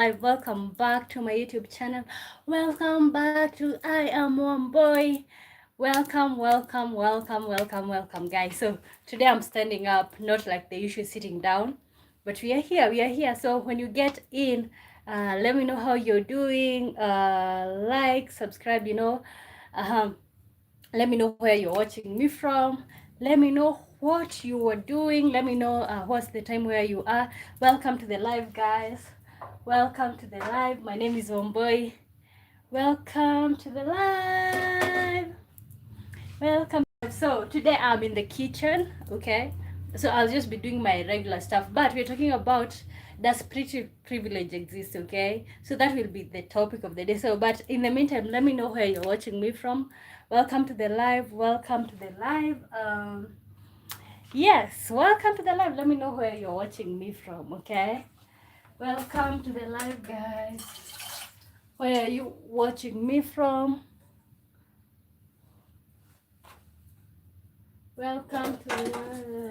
Welcome back to my YouTube channel. Welcome back to I Am One Boy. Welcome, guys. So today I'm standing up, not like the usual sitting down, but we are here. So when you get in, let me know how you're doing. Like, subscribe, let me know where you're watching me from. Let me know what you are doing. Let me know what's the time where you are. Welcome to the live, guys. Welcome to the live. My name is Omboy. Welcome to the live. Welcome. So today I'm in the kitchen, okay? So I'll just be doing my regular stuff, but we're talking about, does pretty privilege exist, okay? So that will be the topic of the day. So but in the meantime, let me know where you're watching me from. Welcome to the live. Welcome to the live. Yes, welcome to the live. Let me know where you're watching me from, okay? Welcome to the live, guys. Where are you watching me from? Welcome to the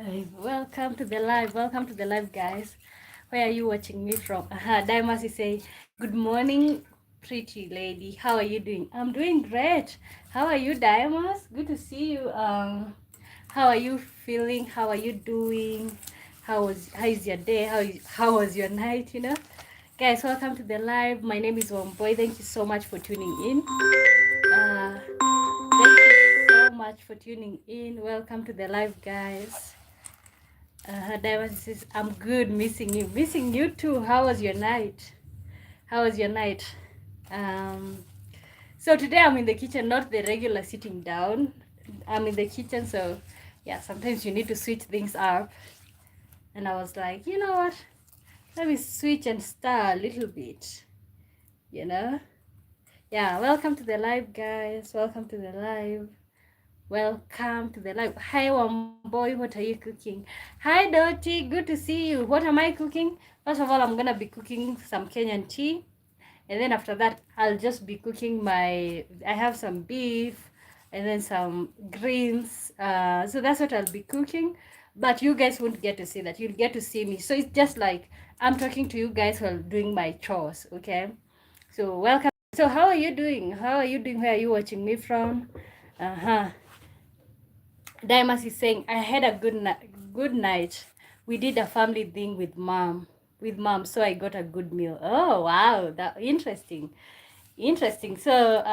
live. Welcome to the live. Welcome to the live, guys. Where are you watching me from? Dimas is saying, good morning, pretty lady. How are you doing? I'm doing great. How are you, Dimas? Good to see you. How are you feeling? How are you doing? How is your day? How was your night? Guys, welcome to the live. My name is Womboy. Thank you so much for tuning in. Thank you so much for tuning in. Welcome to the live, guys. Diamond says, I'm good, missing you. Missing you too. How was your night? How was your night? So today I'm in the kitchen, not the regular sitting down. I'm in the kitchen, so yeah, sometimes you need to switch things up. And I was like, you know what? Let me switch and stir a little bit, Yeah, welcome to the live, guys. Welcome to the live. Welcome to the live. Hi, one boy. What are you cooking? Hi, Dottie. Good to see you. What am I cooking? First of all, I'm gonna be cooking some Kenyan tea, and then after that, I'll just be cooking I have some beef, and then some greens. So that's what I'll be cooking. But you guys won't get to see that. You'll get to see me. So it's just like I'm talking to you guys while doing my chores. Okay. So welcome. So how are you doing? How are you doing? Where are you watching me from? Dimas is saying, I had a good night. We did a family thing with mom, so I got a good meal. Oh wow, that interesting. So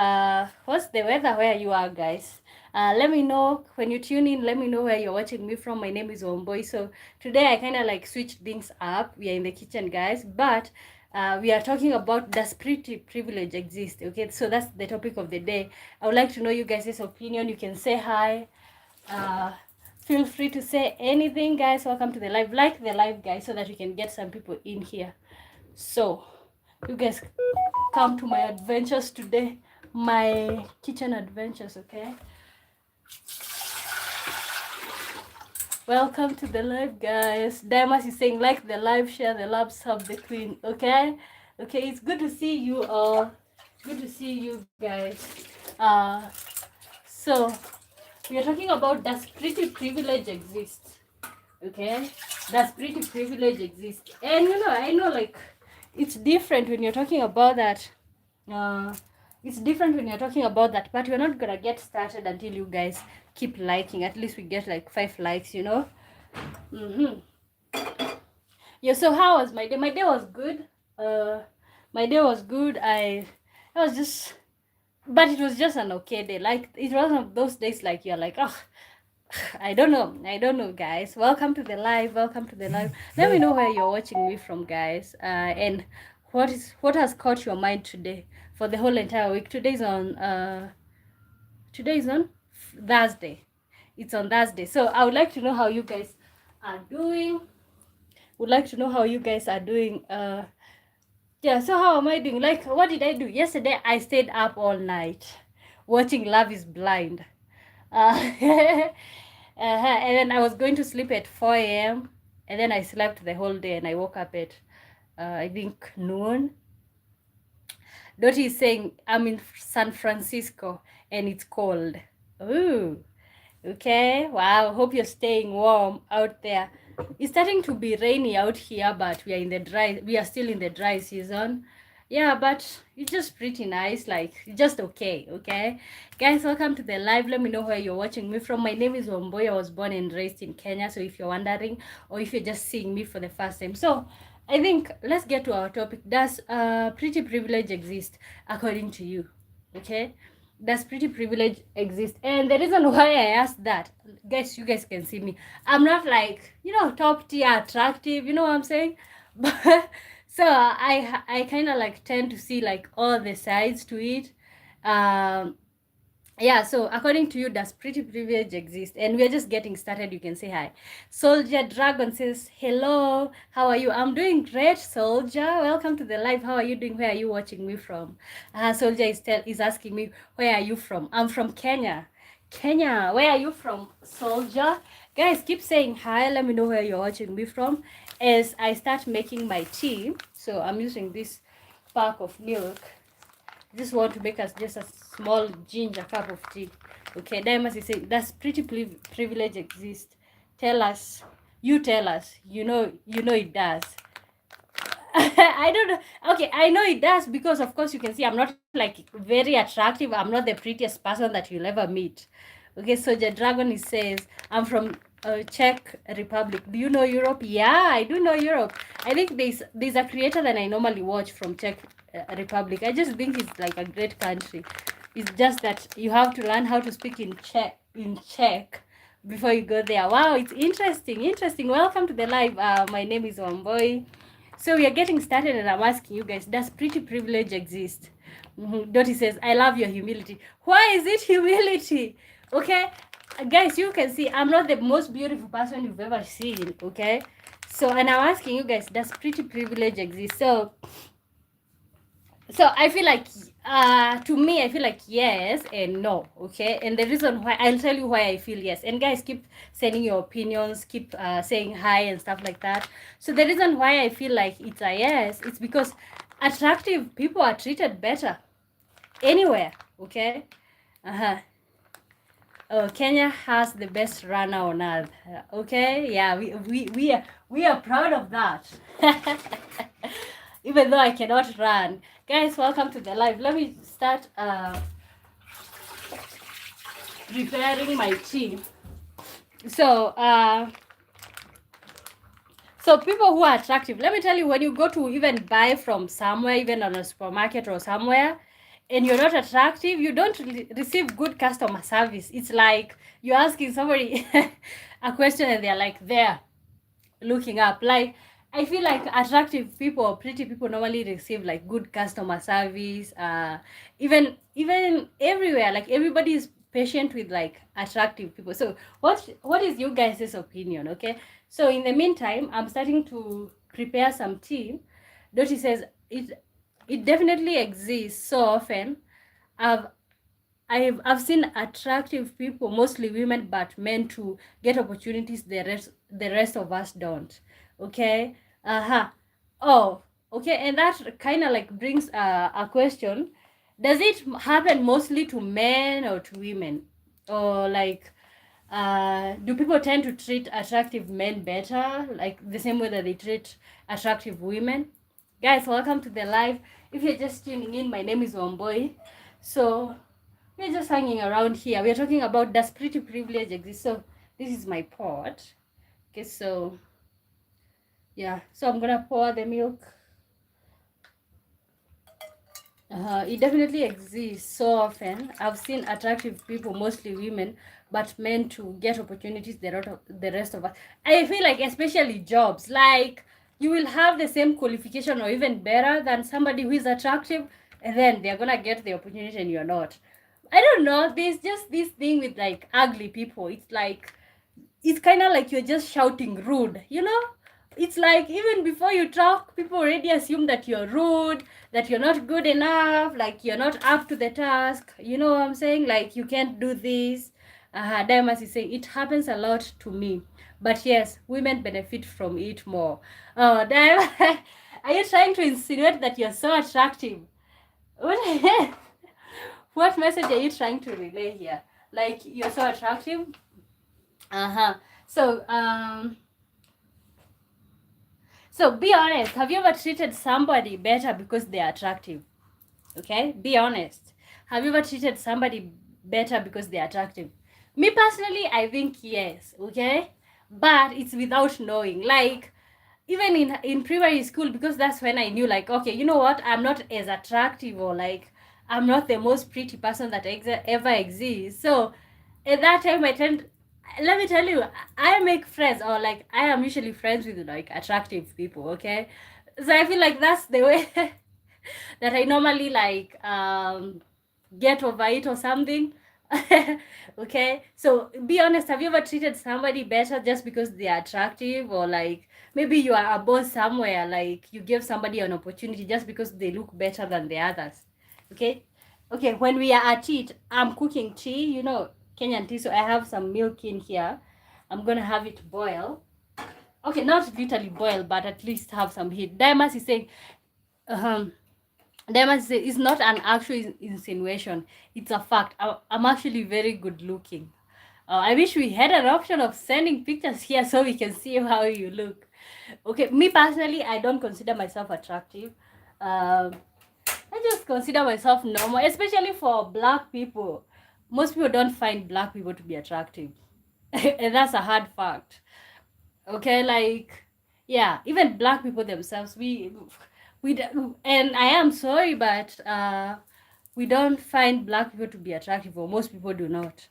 what's the weather where you are, guys? Let me know when you tune in. Let me know where you're watching me from. My name is Omboy. So today I kind of like switched things up. We are in the kitchen, guys, but we are talking about, does pretty privilege exist? Okay, so that's the topic of the day. I would like to know you guys' opinion. You can say hi. uh Feel free to say anything, guys. Welcome to the live. Like the live, guys, so that we can get some people in here. So you guys come to my adventures today, my kitchen adventures. Okay, welcome to the live, guys. Damas is saying, like the live, share the love, serve the queen. Okay, it's good to see you all. Good to see you guys. So we are talking about, does pretty privilege exist? Okay, does pretty privilege exist? And I know, like, it's different when you're talking about that. It's different when you're talking about that, but we're not gonna get started until you guys keep liking. At least we get like 5 likes. Yeah, so how was my day? My day was good. My day was good. I was just, but it was just an okay day. Like, it was one of those days like you're like, oh, I don't know, guys. Welcome to the live. Welcome to the live. Let me know where you're watching me from, guys. And what has caught your mind today for the whole entire week. Today's on Thursday. It's on Thursday. So I would like to know how you guys are doing. Would like to know how you guys are doing. Yeah, so how am I doing? Like, what did I do? Yesterday I stayed up all night watching Love is Blind. And then I was going to sleep at 4 a.m. and then I slept the whole day and I woke up at I think noon. Dottie is saying, I'm in San Francisco and it's cold. Ooh, okay. Wow, hope you're staying warm out there. It's starting to be rainy out here, but we are still in the dry season. Yeah, but it's just pretty nice, like just okay. Okay, guys, welcome to the live. Let me know where you're watching me from. My name is Wamboy. I was born and raised in Kenya, so if you're wondering, or if you're just seeing me for the first time, so I think let's get to our topic. Does pretty privilege exist according to you? Okay, does pretty privilege exist? And the reason why I asked that, guys, you guys can see me, I'm not like, top tier attractive, you know what I'm saying? But so I kind of like tend to see like all the sides to it. um yeah, so according to you, does pretty privilege exist? And we're just getting started. You can say hi. Soldier Dragon says, hello, how are you? I'm doing great, Soldier. Welcome to the live. How are you doing? Where are you watching me from? Soldier is asking me, where are you from? I'm from Kenya. Kenya, where are you from, Soldier? Guys, keep saying hi. Let me know where you're watching me from as I start making my tea. So I'm using this pack of milk. Just want to make us just a small ginger cup of tea. Okay, Diamonds is saying, does pretty privilege exist? Tell us. You tell us. You know it does. I don't know. Okay, I know it does because of course you can see I'm not like very attractive. I'm not the prettiest person that you'll ever meet. Okay, so the dragon is says, I'm from Czech Republic. Do you know Europe? Yeah, I do know Europe. I think there's a creator that I normally watch from Czech Republic. I just think it's like a great country. It's just that you have to learn how to speak in Czech before you go there. Wow, it's interesting. Welcome to the live. My name is Wamboy. So we are getting started, and I'm asking you guys, does pretty privilege exist? Dottie says, I love your humility. Why is it humility? Okay, guys, you can see I'm not the most beautiful person you've ever seen. Okay, so and I'm asking you guys, does pretty privilege exist? So I feel like to me I feel like yes and no. Okay, and the reason why, I'll tell you why I feel yes. And guys, keep sending your opinions, keep saying hi and stuff like that. So the reason why I feel like it's a yes, it's because attractive people are treated better anywhere. Okay. Oh, Kenya has the best runner on earth. Okay, yeah, we are proud of that. Even though I cannot run. Guys, welcome to the live. Let me start preparing my tea. So so people who are attractive, let me tell you, when you go to even buy from somewhere, even on a supermarket or somewhere, and you're not attractive, you don't receive good customer service. It's like you're asking somebody a question and they're like there looking up. Like, I feel like attractive people or pretty people normally receive like good customer service. Even everywhere, like everybody is patient with like attractive people. So what is you guys' opinion? Okay, so in the meantime, I'm starting to prepare some tea. Dottie says it definitely exists so often. I've I've seen attractive people, mostly women, but men to get opportunities the rest of us don't. Okay. Oh, okay. And that kind of like brings a question: does it happen mostly to men or to women, or like do people tend to treat attractive men better, like the same way that they treat attractive women? Guys, welcome to the live. If you're just tuning in, my name is Wamboy. So we're just hanging around here. We're talking about, does pretty privilege exist? So this is my pot. Okay, so yeah, so I'm gonna pour the milk. It definitely exists so often. I've seen attractive people, mostly women, but men to get opportunities the rest of us. I feel like especially jobs, like you will have the same qualification or even better than somebody who is attractive, and then they're gonna get the opportunity and you're not. I don't know. There's just this thing with like ugly people. It's like, it's kind of like you're just shouting rude, It's like even before you talk, people already assume that you're rude, that you're not good enough, like you're not up to the task. You know what I'm saying? Like you can't do this. Diamonds is saying it happens a lot to me, but yes, women benefit from it more. Oh, Diamond, are you trying to insinuate that you're so attractive? What? What message are you trying to relay here? Like you're so attractive? So So be honest. Have you ever treated somebody better because they are attractive? Okay, be honest. Have you ever treated somebody better because they're attractive? Me personally, I think yes. Okay, but it's without knowing. Like even in primary school, because that's when I knew, like, okay, you know what, I'm not as attractive, or like I'm not the most pretty person that ever exists. So at that time I tend, let me tell you, I make friends, or like I am usually friends with like attractive people. Okay, so I feel like that's the way that I normally like get over it or something. Okay, so be honest. Have you ever treated somebody better just because they are attractive, or like maybe you are a boss somewhere, like you give somebody an opportunity just because they look better than the others? Okay, okay, when we are at it, I'm cooking tea, you know, Kenyan tea, so I have some milk in here. I'm gonna have it boil. Okay, not literally boil, but at least have some heat. Diamonds is saying, um Diamond says it's not an actual insinuation. It's a fact. I'm actually very good looking. I wish we had an option of sending pictures here so we can see how you look. Okay, me personally, I don't consider myself attractive. Um, I just consider myself normal, especially for black people. Most people don't find black people to be attractive, and that's a hard fact. Okay, like yeah, even black people themselves, and I am sorry, but we don't find black people to be attractive, or most people do not.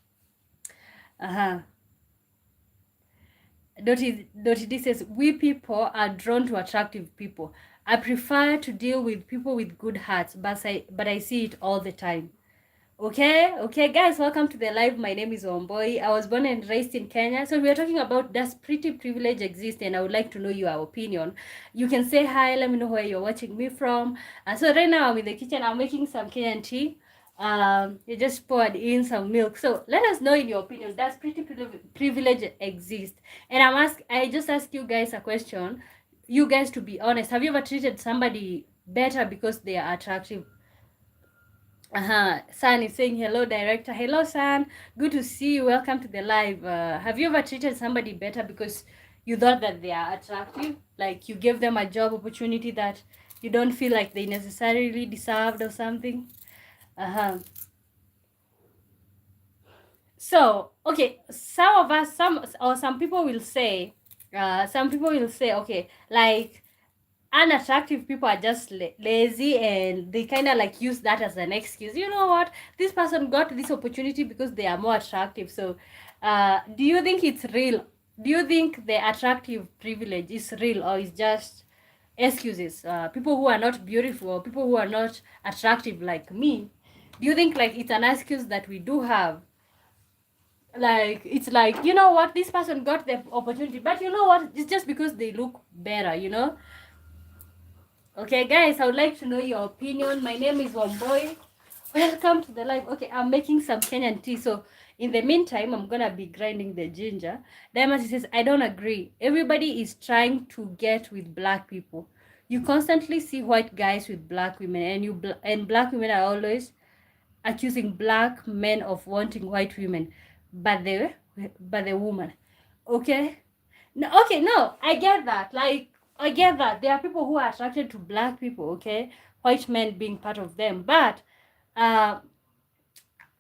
Uh-huh. Dottie D says, we people are drawn to attractive people. I prefer to deal with people with good hearts, but I see it all the time. Okay, guys, welcome to the live. My name is Omboy. I was born and raised in Kenya. So we are talking about, does pretty privilege exist? And I would like to know your opinion. You can say hi, let me know where you're watching me from. So right now I'm in the kitchen. I'm making some Kenyan tea. You just poured in some milk. So let us know in your opinion, does pretty privilege exist? And I just ask you guys a question. You guys, to be honest, have you ever treated somebody better because they are attractive? San is saying hello, director. Hello, San. Good to see you. Welcome to the live. Have you ever treated somebody better because you thought that they are attractive? Like you gave them a job opportunity that you don't feel like they necessarily deserved or something? Uh-huh. So, okay, some people will say, okay, like unattractive people are just lazy, and they kind of like use that as an excuse. You know what, this person got this opportunity because they are more attractive. So do you think it's real? Do you think the attractive privilege is real, or is just excuses? People who are not beautiful, or people who are not attractive like me, do you think like it's an excuse that we do have? Like it's like, you know what, this person got the opportunity, but you know what, it's just because they look better, you know? Okay, guys, I would like to know your opinion. My name is Wamboy. Welcome to the live. Okay, I'm making some Kenyan tea. So, in the meantime, I'm gonna be grinding the ginger. Diamond says, I don't agree. Everybody is trying to get with black people. You constantly see white guys with black women, and black women are always accusing black men of wanting white women, but the woman. Okay, no, okay, no, I get that. Like, I get that. There are people who are attracted to black people, okay? White men being part of them. But, uh,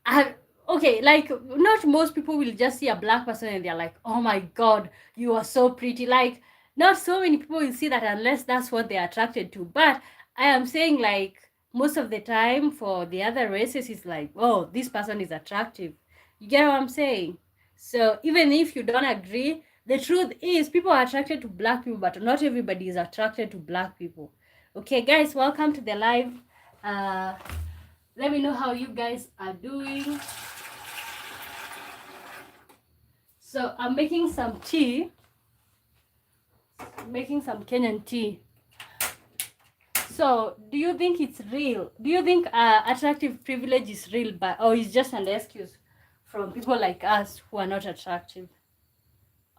I, okay, like, not most people will just see a black person and they're like, oh my God, you are so pretty. Like, not so many people will see that unless that's what they're attracted to. But I am saying, like, most of the time for the other races, it's like, oh, this person is attractive. You get what I'm saying? So even if you don't agree, the truth is people are attracted to black people, but not everybody is attracted to black people. Okay, guys, welcome to the live. Uh, Let me know how you guys are doing. So I'm making some tea, making some Kenyan tea. So do you think it's real? Do you think attractive privilege is real, or is just an excuse from people like us who are not attractive?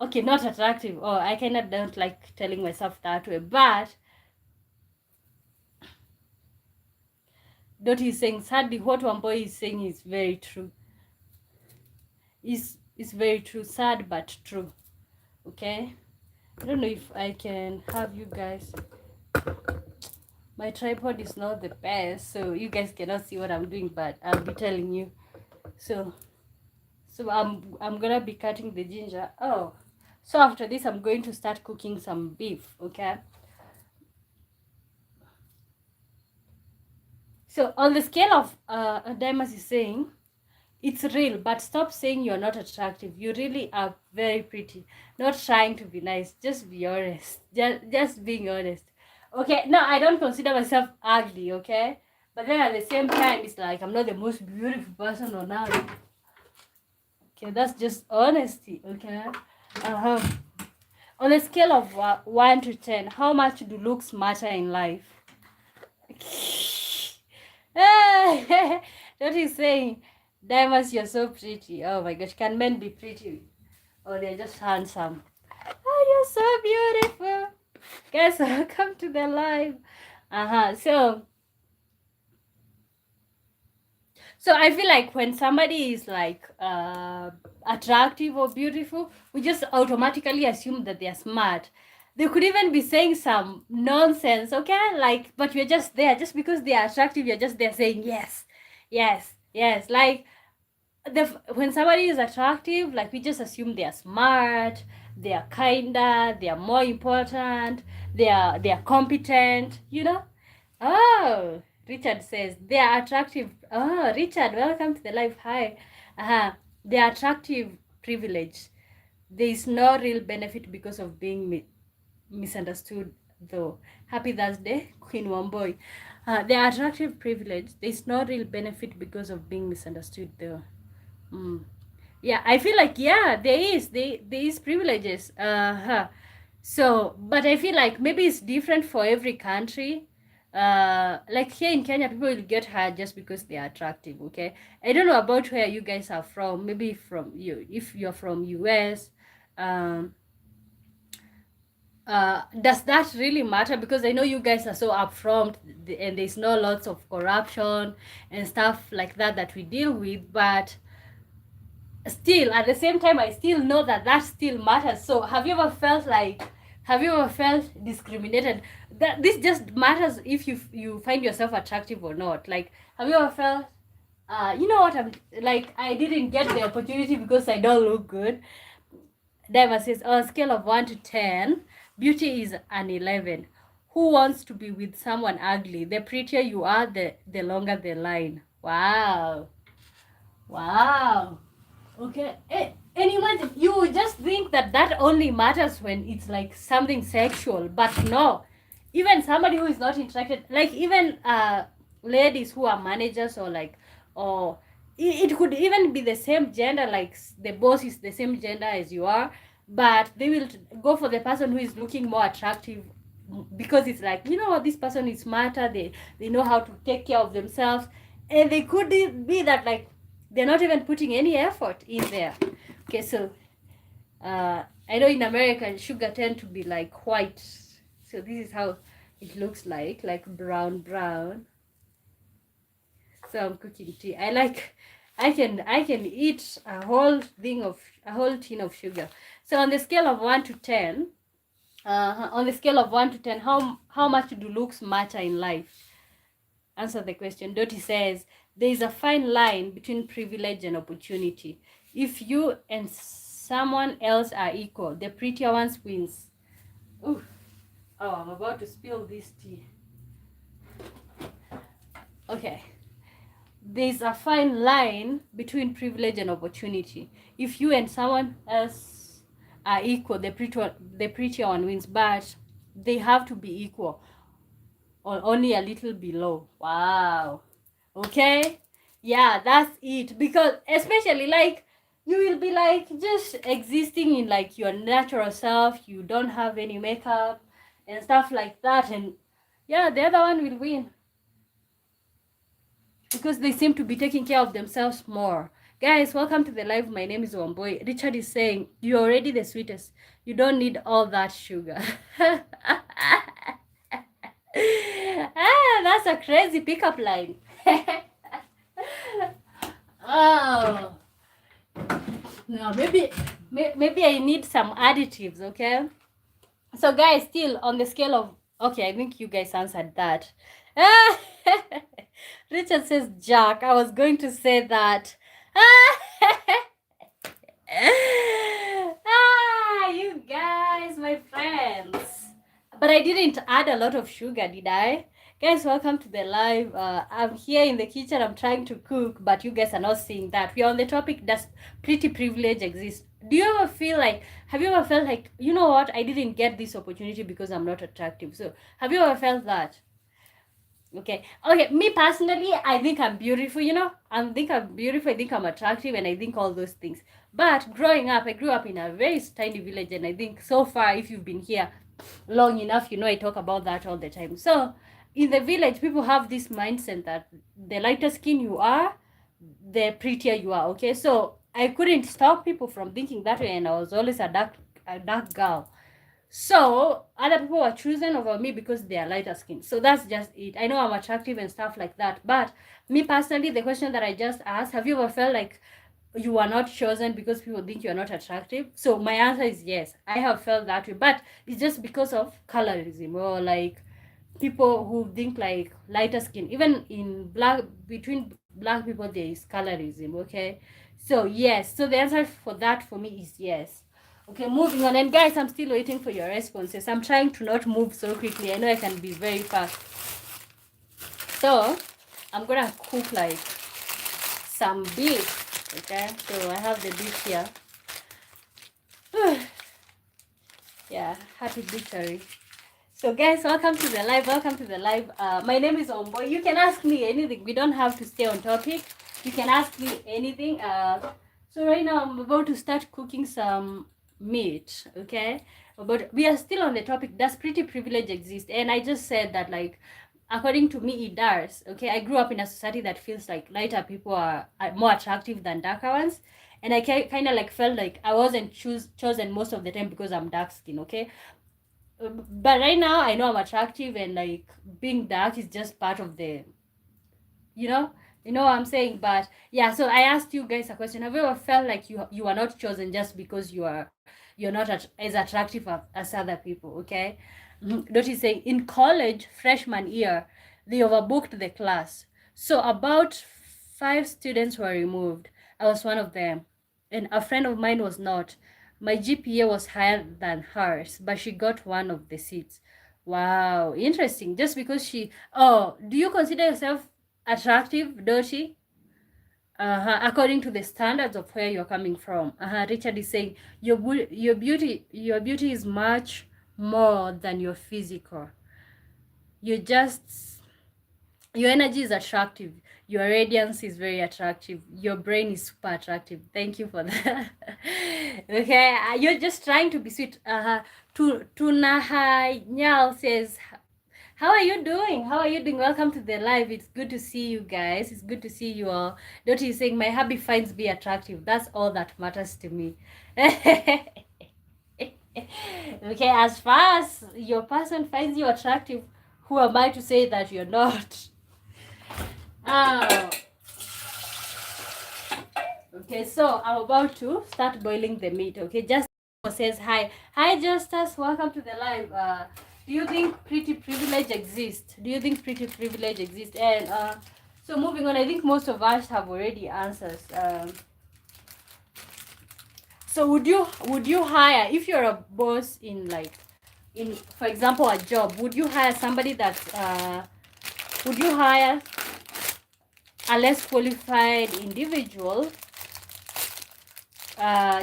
Okay, not attractive. Oh, I kind of don't like telling myself that way. But Dottie is saying, sadly, what Wamboy is saying is very true. Is very true. Sad but true. Okay. I don't know if I can have you guys. My tripod is not the best, so you guys cannot see what I'm doing, but I'll be telling you. So I'm gonna be cutting the ginger. Oh, so after this I'm going to start cooking some beef, okay? So on the scale of Dimas is saying it's real, but stop saying you're not attractive. You really are very pretty. Not trying to be nice, just be honest. Just being honest. Okay, no, I don't consider myself ugly, okay? But then at the same time, it's like I'm not the most beautiful person on earth. Okay, that's just honesty, okay? Uh-huh. On a scale of 1 to 10, how much do looks matter in life? What he's saying, Diamonds, you're so pretty. Oh my gosh, can men be pretty? Oh, they're just handsome. Oh, you're so beautiful. Guys, welcome to the live. So I feel like when somebody is like attractive or beautiful, we just automatically assume that they're smart. They could even be saying some nonsense, okay? Like, but you're just there just because they're attractive. You're just there saying yes, yes, yes. Like when somebody is attractive, like we just assume they're smart, they're kinder, they're more important, they're competent. You know? Oh, Richard says they are attractive. Oh, Richard, welcome to the live. Hi. They are attractive privilege. There is no real benefit because of being misunderstood, though. Happy Thursday, Queen Wamboy. They are attractive privilege. There is no real benefit because of being misunderstood, though. Yeah, I feel like there is privileges. So, but I feel like maybe it's different for every country. Like here in Kenya, people will get hired just because they are attractive. Okay, I don't know about where you guys are from. Maybe from you, if you're from US, does that really matter? Because I know you guys are so upfront, and there's no lots of corruption and stuff like that that we deal with, but still at the same time I still know that that still matters. So have you ever felt discriminated? That this just matters if you find yourself attractive or not. Like, have you ever felt you know what, I'm like, I didn't get the opportunity because I don't look good? Diva says on a scale of 1 to 10, beauty is an 11. Who wants to be with someone ugly? The prettier you are, the longer the line. Wow. Wow. Okay. And imagine, you would just think that that only matters when it's like something sexual, but no. Even somebody who is not interested, like even ladies who are managers, or like, or it could even be the same gender, like the boss is the same gender as you are, but they will go for the person who is looking more attractive, because it's like, you know, this person is smarter, they know how to take care of themselves, and they could be that, like, they're not even putting any effort in there. Okay, so I know in America sugar tend to be like white, so this is how it looks like brown. So I'm cooking tea. I can eat a whole tin of sugar. So on the scale of 1 to 10, how much do looks matter in life? Answer the question. Dottie says there is a fine line between privilege and opportunity. If you and someone else are equal, the prettier ones wins. Ooh. Oh, I'm about to spill this tea. Okay. There's a fine line between privilege and opportunity. If you and someone else are equal, the prettier one wins, but they have to be equal or only a little below. Wow. Okay. Yeah, that's it. Because especially, like, you will be like just existing in like your natural self. You don't have any makeup and stuff like that, and yeah, the other one will win because they seem to be taking care of themselves more. Guys, welcome to the live. My name is Wamboy. Richard is saying you're already the sweetest. You don't need all that sugar. That's a crazy pickup line. Oh no, maybe I need some additives, okay? So guys, still on the scale of, okay, I think you guys answered that. Richard says Jack. I was going to say that. You guys, my friends. But I didn't add a lot of sugar, did I? Guys, welcome to the live. I'm here in the kitchen. I'm trying to cook, but you guys are not seeing that. We are on the topic, does pretty privilege exist? Do you ever feel like, have you ever felt like, you know what, I didn't get this opportunity because I'm not attractive? So, have you ever felt that? Okay, me personally, I think I'm beautiful, I think I'm beautiful, I think I'm attractive, and I think all those things. But growing up, I grew up in a very tiny village, and I think so far, if you've been here long enough, I talk about that all the time. So in the village, people have this mindset that the lighter skin you are, the prettier you are. Okay, so I couldn't stop people from thinking that way, and I was always a dark girl. So other people were chosen over me because they are lighter skin. So that's just it. I know I'm attractive and stuff like that. But me personally, the question that I just asked, have you ever felt like you are not chosen because people think you're not attractive? So my answer is yes. I have felt that way. But it's just because of colorism, or like people who think like lighter skin. Even in between black people, there is colorism, okay? So yes. So the answer for that for me is yes. Okay, moving on. And guys, I'm still waiting for your responses. I'm trying to not move so quickly. I know I can be very fast. So, I'm gonna cook like some beef. Okay, so I have the beef here. Yeah, happy victory. So guys, welcome to the live. Welcome to the live. My name is Ombo. You can ask me anything. We don't have to stay on topic. You can ask me anything. So right now I'm about to start cooking some meat. Okay, but we are still on the topic, does pretty privilege exist? And I just said that, like, according to me, it does. Okay, I grew up in a society that feels like lighter people are more attractive than darker ones, and I kind of like felt like I wasn't chosen most of the time because I'm dark skin. Okay, but right now I know I'm attractive, and like being dark is just part of the, you know you know what I'm saying. But yeah, so I asked you guys a question. Have you ever felt like you are not chosen just because you're not as attractive as other people? Okay. Dot is saying, in college freshman year, they overbooked the class, so about 5 students were removed. I was one of them, and a friend of mine was not. My GPA was higher than hers, but she got one of the seats. Wow, interesting. Just because she, oh, do you consider yourself attractive, Doshi? According to the standards of where you're coming from. Richard is saying your beauty is much more than your physical. You just, your energy is attractive. Your radiance is very attractive. Your brain is super attractive. Thank you for that. Okay, you're just trying to be sweet. Tunaha Nyal says, how are you doing? How are you doing? Welcome to the live. It's good to see you guys. It's good to see you all. Dottie is saying, my hubby finds me attractive. That's all that matters to me. Okay, as far as your person finds you attractive, who am I to say that you're not? Oh. Okay, so I'm about to start boiling the meat. Okay, just says hi. Hi, Justus. Welcome to the live. Do you think pretty privilege exists? Do you think pretty privilege exists? And so moving on, I think most of us have already answers. So would you hire, if you're a boss in, like, in, for example, a job, would you hire somebody that's would you hire a less qualified individual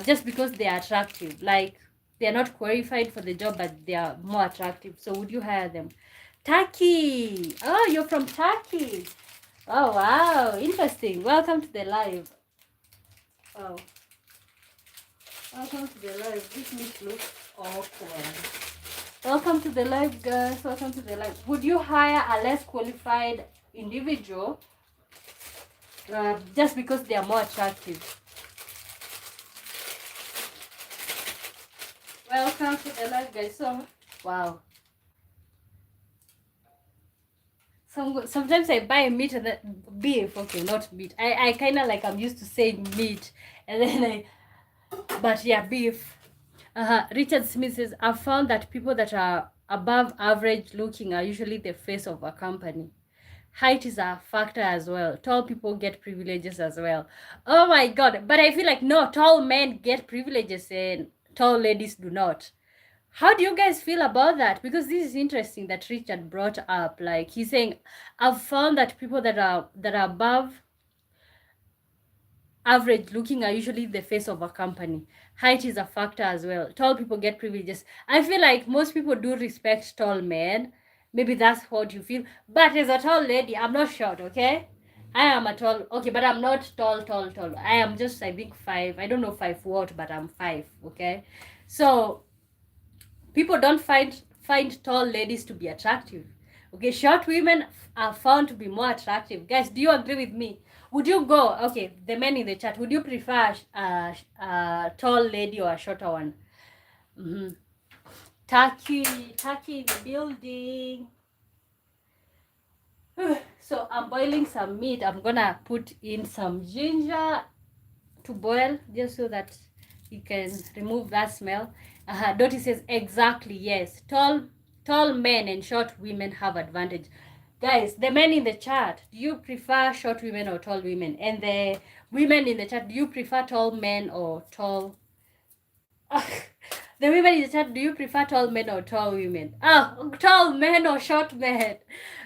just because they are attractive? Like, they are not qualified for the job, but they are more attractive. So would you hire them? Turkey. Oh, you're from Turkey. Oh, wow, interesting. Welcome to the live. Oh, welcome to the live. This meat looks awkward. Welcome to the live, guys. Welcome to the live. Would you hire a less qualified individual just because they are more attractive? Welcome to the live, guys. So, wow. Sometimes I buy meat and then beef. Okay, not meat. I kind of like, I'm used to saying meat, and then but yeah, beef. Richard Smith says, I've found that people that are above average looking are usually the face of a company. Height is a factor as well. Tall people get privileges as well. Oh my God. But I feel like, no, tall men get privileges and tall ladies do not. How do you guys feel about that? Because this is interesting that Richard brought up. Like, he's saying, I've found that people that are above average looking are usually the face of a company. Height is a factor as well. Tall people get privileges. I feel like most people do respect tall men. Maybe that's what you feel. But as a tall lady, I'm not short, okay? I am a tall, okay, but I'm not tall. I am just, I think, 5. I don't know 5 what, but I'm 5, okay? So people don't find tall ladies to be attractive. Okay, short women are found to be more attractive. Guys, do you agree with me? Would you go, okay, the men in the chat, would you prefer a tall lady or a shorter one? Mm-hmm. Turkey in the building. So I'm boiling some meat. I'm gonna put in some ginger to boil just so that you can remove that smell. Dottie says, exactly, yes. Tall men and short women have advantage. Guys, the men in the chat, do you prefer short women or tall women? And the women in the chat, do you prefer tall men or tall? The women in the chat, do you prefer tall men or tall women? Tall men or short men?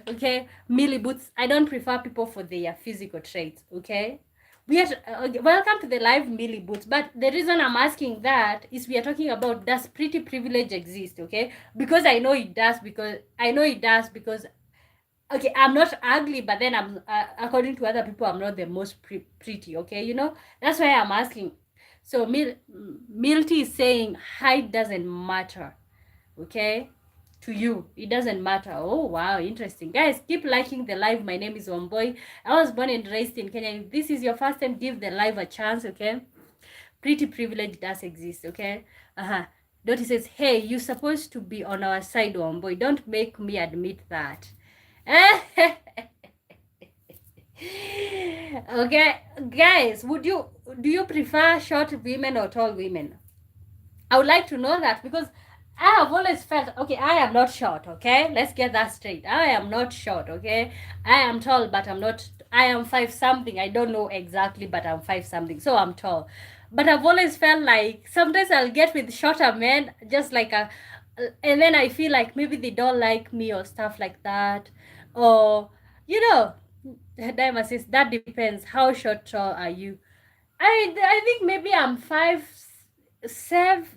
Okay, Millie Boots, I don't prefer people for their physical traits, okay? We are welcome to the live Millie Boots, but the reason I'm asking that is we are talking about, does pretty privilege exist, okay? Because I know it does, because okay, I'm not ugly, but then I'm according to other people, I'm not the most pretty, okay? You know, that's why I'm asking. So Milty is saying height doesn't matter, okay? To you, it doesn't matter. Oh wow, interesting. Guys, keep liking the live. My name is Wamboy. I was born and raised in Kenya. If this is your first time, give the live a chance, okay? Pretty privilege does exist, okay? Dottie says, hey, you're supposed to be on our side, Wamboy. Don't make me admit that. Okay, guys, do you prefer short women or tall women? I would like to know that, because I have always felt, okay, I am not short, okay? Let's get that straight. I am not short, okay? I am tall, but I'm not, I am 5 something. I don't know exactly, but I'm 5 something. So I'm tall. But I've always felt like sometimes I'll get with shorter men, just like and then I feel like maybe they don't like me or stuff like that. Or, you know, Diamond says, that depends. How short, tall are you? I think maybe I'm 5'7",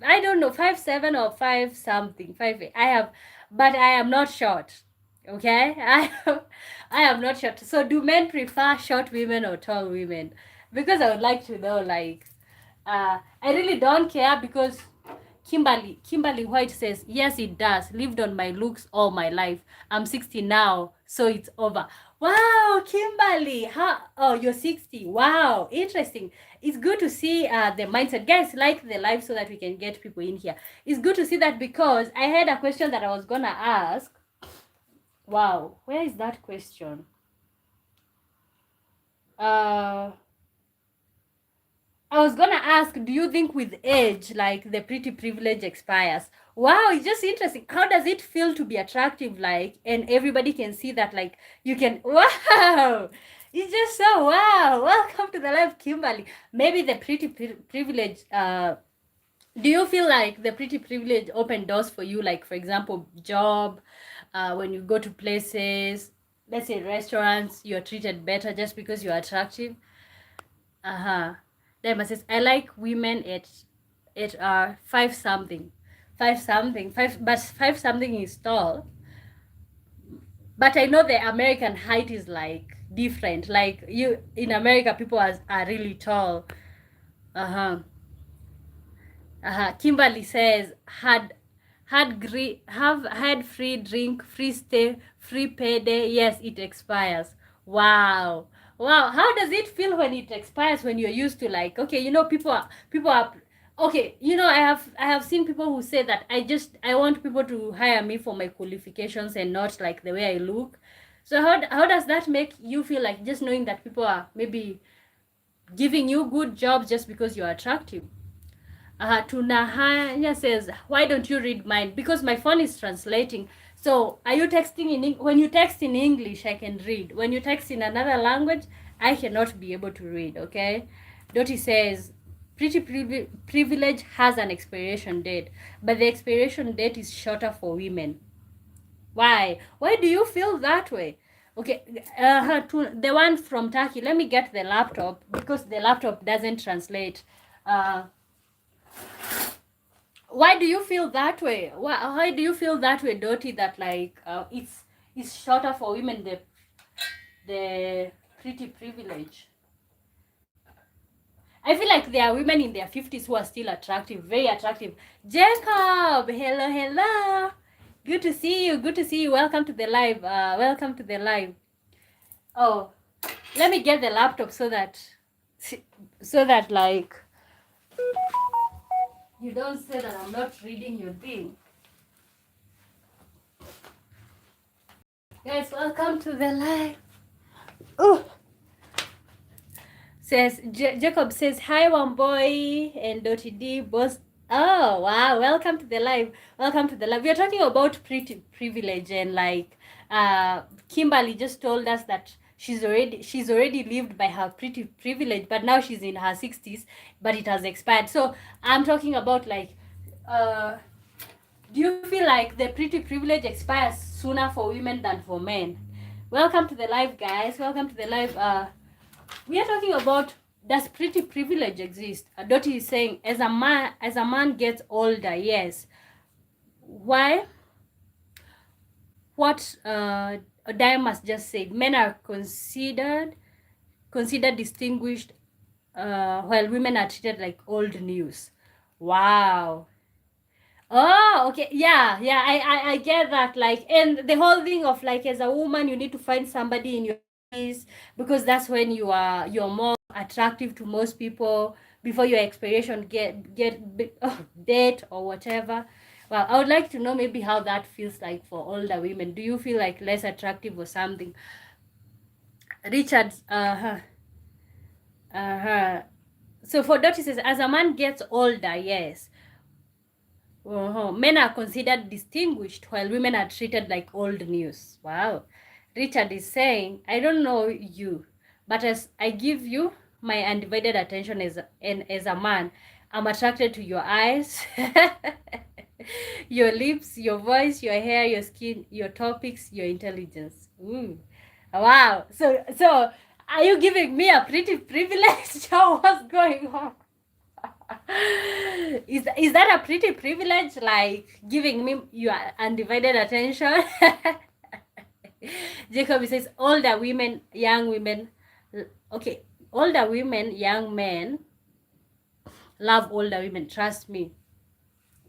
I don't know, 5'7" or 5 something, 5'8". But I am not short. Okay, I am not short. So do men prefer short women or tall women? Because I would like to know. Like, I really don't care, because Kimberly White says, yes, it does. Lived on my looks all my life. I'm 60 now, so it's over. Wow, Kimberly. Oh, you're 60. Wow, interesting. It's good to see the mindset. Guys, like the live so that we can get people in here. It's good to see that, because I had a question that I was going to ask. Wow, where is that question? I was gonna ask, do you think with age, like, the pretty privilege expires? Wow, it's just interesting. How does it feel to be attractive, like, and everybody can see that, like, you can, wow, it's just so, wow. Welcome to the live, Kimberly. Maybe the pretty privilege, do you feel like the pretty privilege opened doors for you, like, for example, job, when you go to places, let's say restaurants, you're treated better just because you're attractive? Then says, I like women at 5 something. 5 something. 5 something is tall. But I know the American height is like different. Like, you in America, people are really tall. Kimberly says, have had free drink, free stay, free payday. Yes, it expires. Wow. How does it feel when it expires, when you're used to, like, okay, you know, people are okay, you know, I have seen people who say that I want people to hire me for my qualifications and not like the way I look. So how does that make you feel, like, just knowing that people are maybe giving you good jobs just because you're attractive? Tunahanya says, why don't you read mine? Because my phone is translating. So are you texting when you text in English, I can read. When you text in another language, I cannot be able to read, okay? Dottie says, pretty privilege has an expiration date, but the expiration date is shorter for women. Why do you feel that way? Okay, the one from Turkey, let me get the laptop because the laptop doesn't translate. Why do you feel that way? Why do you feel that way, Dottie, that like it's shorter for women, the pretty privilege? I feel like there are women in their 50s who are still attractive, very attractive. Jacob, hello. Good to see you. Good to see you. Welcome to the live. Welcome to the live. Oh, let me get the laptop so that like you don't say that I'm not reading your thing. Guys, welcome to the live. Oh, says Jacob says hi, one boy and Dottie D boss. Oh wow, welcome to the live. Welcome to the live. We are talking about pretty privilege, and like Kimberly just told us that she's already lived by her pretty privilege, but now she's in her 60s, but it has expired. So I'm talking about like do you feel like the pretty privilege expires sooner for women than for men? Welcome to the live, guys. Welcome to the live. We are talking about, does pretty privilege exist? Dottie is saying as a man gets older, yes. Why? What Diamas just said, men are considered distinguished while women are treated like old news. Wow. Oh, okay. Yeah, I get that. Like, and the whole thing of like, as a woman, you need to find somebody in your face because that's when you're more attractive to most people before your expiration date or whatever. Well, I would like to know maybe how that feels like for older women. Do you feel like less attractive or something? Richard, So for Dottie says, as a man gets older, yes. Men are considered distinguished while women are treated like old news. Wow. Richard is saying, I don't know you, but as I give you my undivided attention as a man, I'm attracted to your eyes, your lips, your voice, your hair, your skin, your topics, your intelligence. Ooh. Wow. So are you giving me a pretty privilege? What's going on? Is that a pretty privilege, like giving me your undivided attention? Jacob says older women, young women, okay, older women, young men love older women, trust me.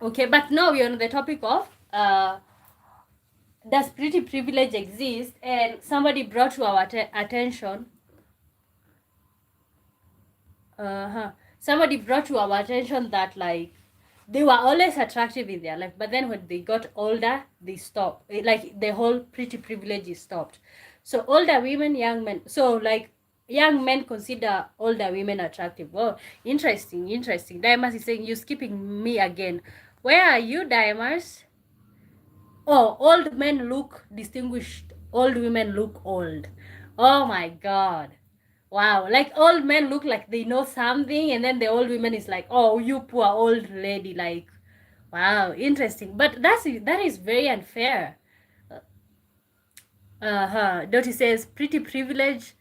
Okay, but now we're on the topic of does pretty privilege exist? And somebody brought to our attention somebody brought to our attention that like they were always attractive in their life, but then when they got older, they stopped. Like the whole pretty privilege is stopped. So older women, young men. So like young men consider older women attractive. Oh, interesting. Diamas is saying, you skipping me again. Where are you, Diamas? Oh, old men look distinguished. Old women look old. Oh my God. Wow, like old men look like they know something, and then the old woman is like, oh, you poor old lady. Like, wow, interesting. But that is very unfair. Dottie says pretty privilege.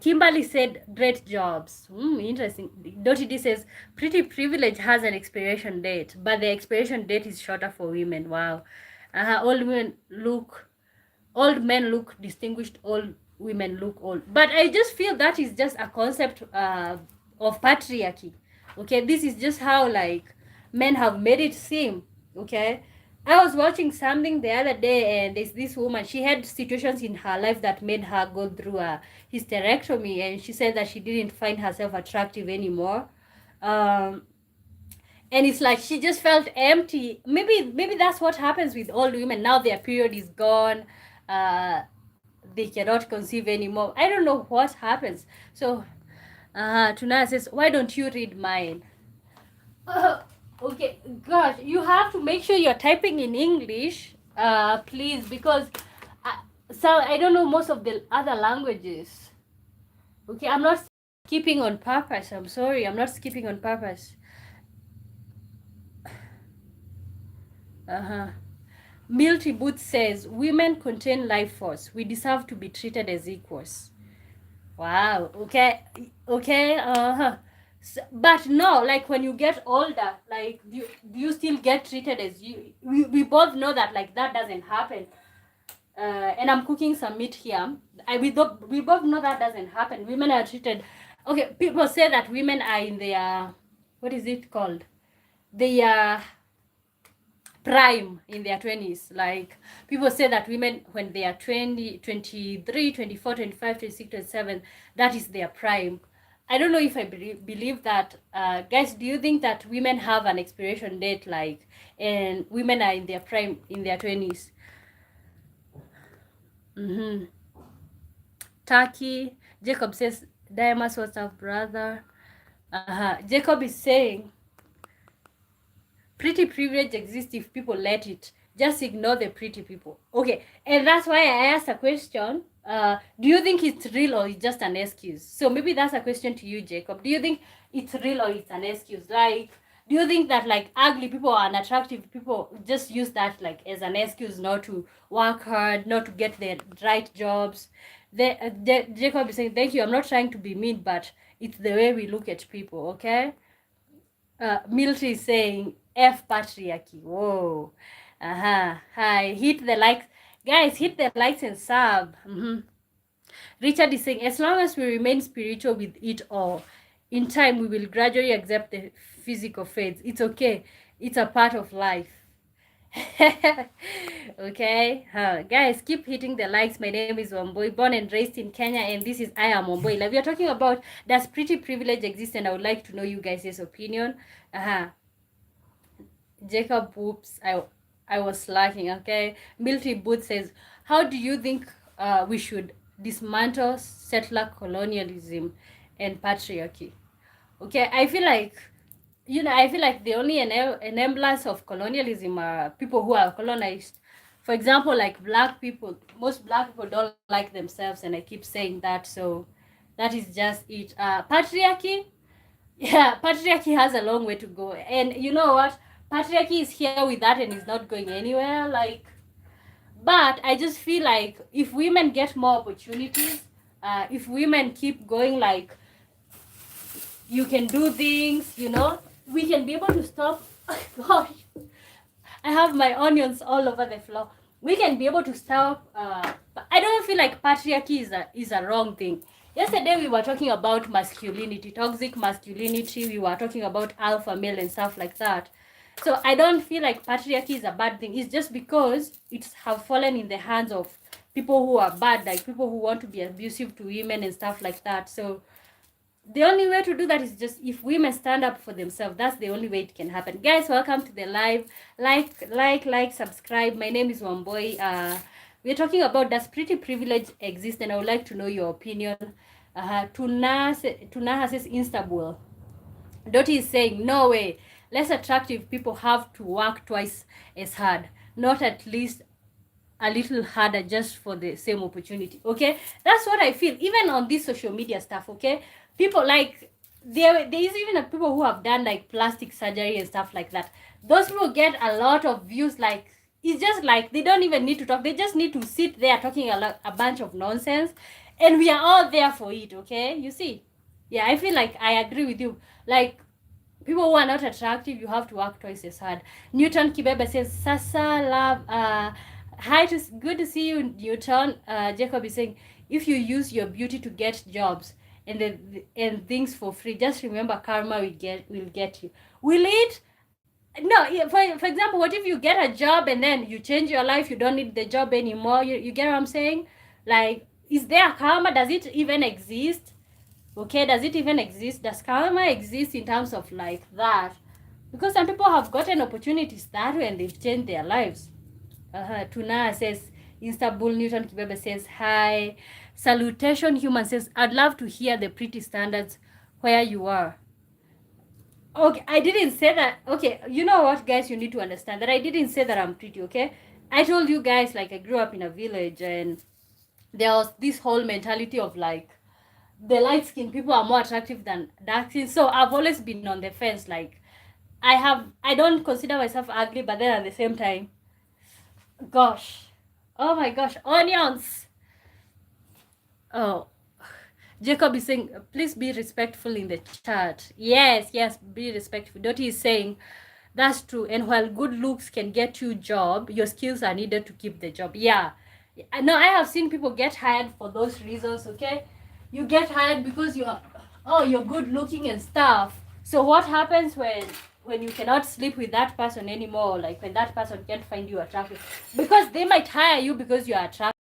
Kimberly said great jobs. Interesting. Dottie D says pretty privilege has an expiration date, but the expiration date is shorter for women. Wow. Old men look distinguished, old women look old. But I just feel that is just a concept of patriarchy. Okay, this is just how like men have made it seem. Okay, I was watching something the other day, and there's this woman, she had situations in her life that made her go through a hysterectomy, and she said that she didn't find herself attractive anymore. And it's like she just felt empty. Maybe that's what happens with old women. Now their period is gone. They cannot conceive anymore. I don't know what happens. So Tuna says, why don't you read mine? Okay, gosh, you have to make sure you're typing in English, please, because so I don't know most of the other languages. Okay, I'm not skipping on purpose. I'm sorry, I'm not skipping on purpose. Uh-huh. Milty Booth says, women contain life force. We deserve to be treated as equals. Wow. Okay. Okay. Uh-huh. So, but no, like when you get older, like do you still get treated as you? We both know that like that doesn't happen. And I'm cooking some meat here. We both know that doesn't happen. Women are treated. Okay, people say that women are in their, what is it called? They are prime in their 20s. Like people say that women when they are 20, 23, 24, 25, 26, 27, that is their prime. I don't know if I believe that. Guys, do you think that women have an expiration date, like, and women are in their prime in their 20s? Mm-hmm. Turkey. Jacob says, Diamonds, what's up, brother? Jacob is saying, pretty privilege exists if people let it. Just ignore the pretty people. Okay, and that's why I asked a question. Do you think it's real or it's just an excuse? So maybe that's a question to you, Jacob. Do you think it's real or it's an excuse? Like, do you think that like ugly people or unattractive people just use that like as an excuse not to work hard, not to get the right jobs? Jacob is saying, thank you. I'm not trying to be mean, but it's the way we look at people, okay? Milty is saying F patriarchy. Whoa. Hi. Hit the likes. Guys, hit the likes and sub. Richard is saying, as long as we remain spiritual with it all, in time we will gradually accept the physical fades. It's okay. It's a part of life. Okay, guys, keep hitting the likes. My name is Wamboi, born and raised in Kenya, and this is I Am Wamboi. Like we are talking about, does pretty privilege exist? And I would like to know you guys' opinion. Jacob, whoops, I was slacking. Okay, Milty Booth says, how do you think we should dismantle settler colonialism and patriarchy? Okay, I feel like, I feel like the only enablers of colonialism are people who are colonized. For example, like black people, most black people don't like themselves, and I keep saying that. So that is just it. Patriarchy, yeah, patriarchy has a long way to go. And you know what? Patriarchy is here with that and is not going anywhere. Like, but I just feel like if women get more opportunities, if women keep going like you can do things, we can be able to stop. Gosh, I have my onions all over the floor. We can be able to stop. I don't feel like patriarchy is a wrong thing. Yesterday we were talking about masculinity, toxic masculinity. We were talking about alpha male and stuff like that. So I don't feel like patriarchy is a bad thing. It's just because it's have fallen in the hands of people who are bad, like people who want to be abusive to women and stuff like that. So the only way to do that is just if women stand up for themselves. That's the only way it can happen. Guys, welcome to the live. Like, subscribe. My name is Wamboi. We're talking about, does pretty privilege exist? And I would like to know your opinion. Tunaha says Istanbul. Dottie is saying, no way. Less attractive people have to work twice as hard. Not at least a little harder just for the same opportunity. Okay, that's what I feel. Even on this social media stuff, okay, people like there is even a people who have done like plastic surgery and stuff like that. Those people get a lot of views. Like, it's just like they don't even need to talk. They just need to sit there talking a bunch of nonsense, and we are all there for it. Okay, you see? Yeah, I feel like I agree with you. Like, people who are not attractive, you have to work twice as hard. Newton Kibebe says, Sasa love. Hi, good to see you, Newton. Jacob is saying, if you use your beauty to get jobs and things for free, just remember karma will get you. Will it? No. For example, what if you get a job and then you change your life? You don't need the job anymore. You get what I'm saying? Like, is there karma? Does it even exist? Okay, does it even exist? Does karma exist in terms of like that? Because some people have gotten opportunities that way and they've changed their lives. Tuna says, Istanbul. Newton Kibebe says, hi. Salutation Human says, I'd love to hear the pretty standards where you are. Okay, I didn't say that. Okay, you know what, guys, you need to understand that I didn't say that I'm pretty, okay? I told you guys, like, I grew up in a village, and there was this whole mentality of, like, the light-skinned people are more attractive than dark-skinned. So I've always been on the fence, like, I don't consider myself ugly, but then at the same time, gosh, oh my gosh, onions. Oh, Jacob is saying, please be respectful in the chat. Yes, yes, be respectful. Dottie is saying, that's true. And while good looks can get you a job, your skills are needed to keep the job. Yeah. No, I have seen people get hired for those reasons, okay? You get hired because you're good looking and stuff. So what happens when you cannot sleep with that person anymore, like when that person can't find you attractive? Because they might hire you because you are attractive.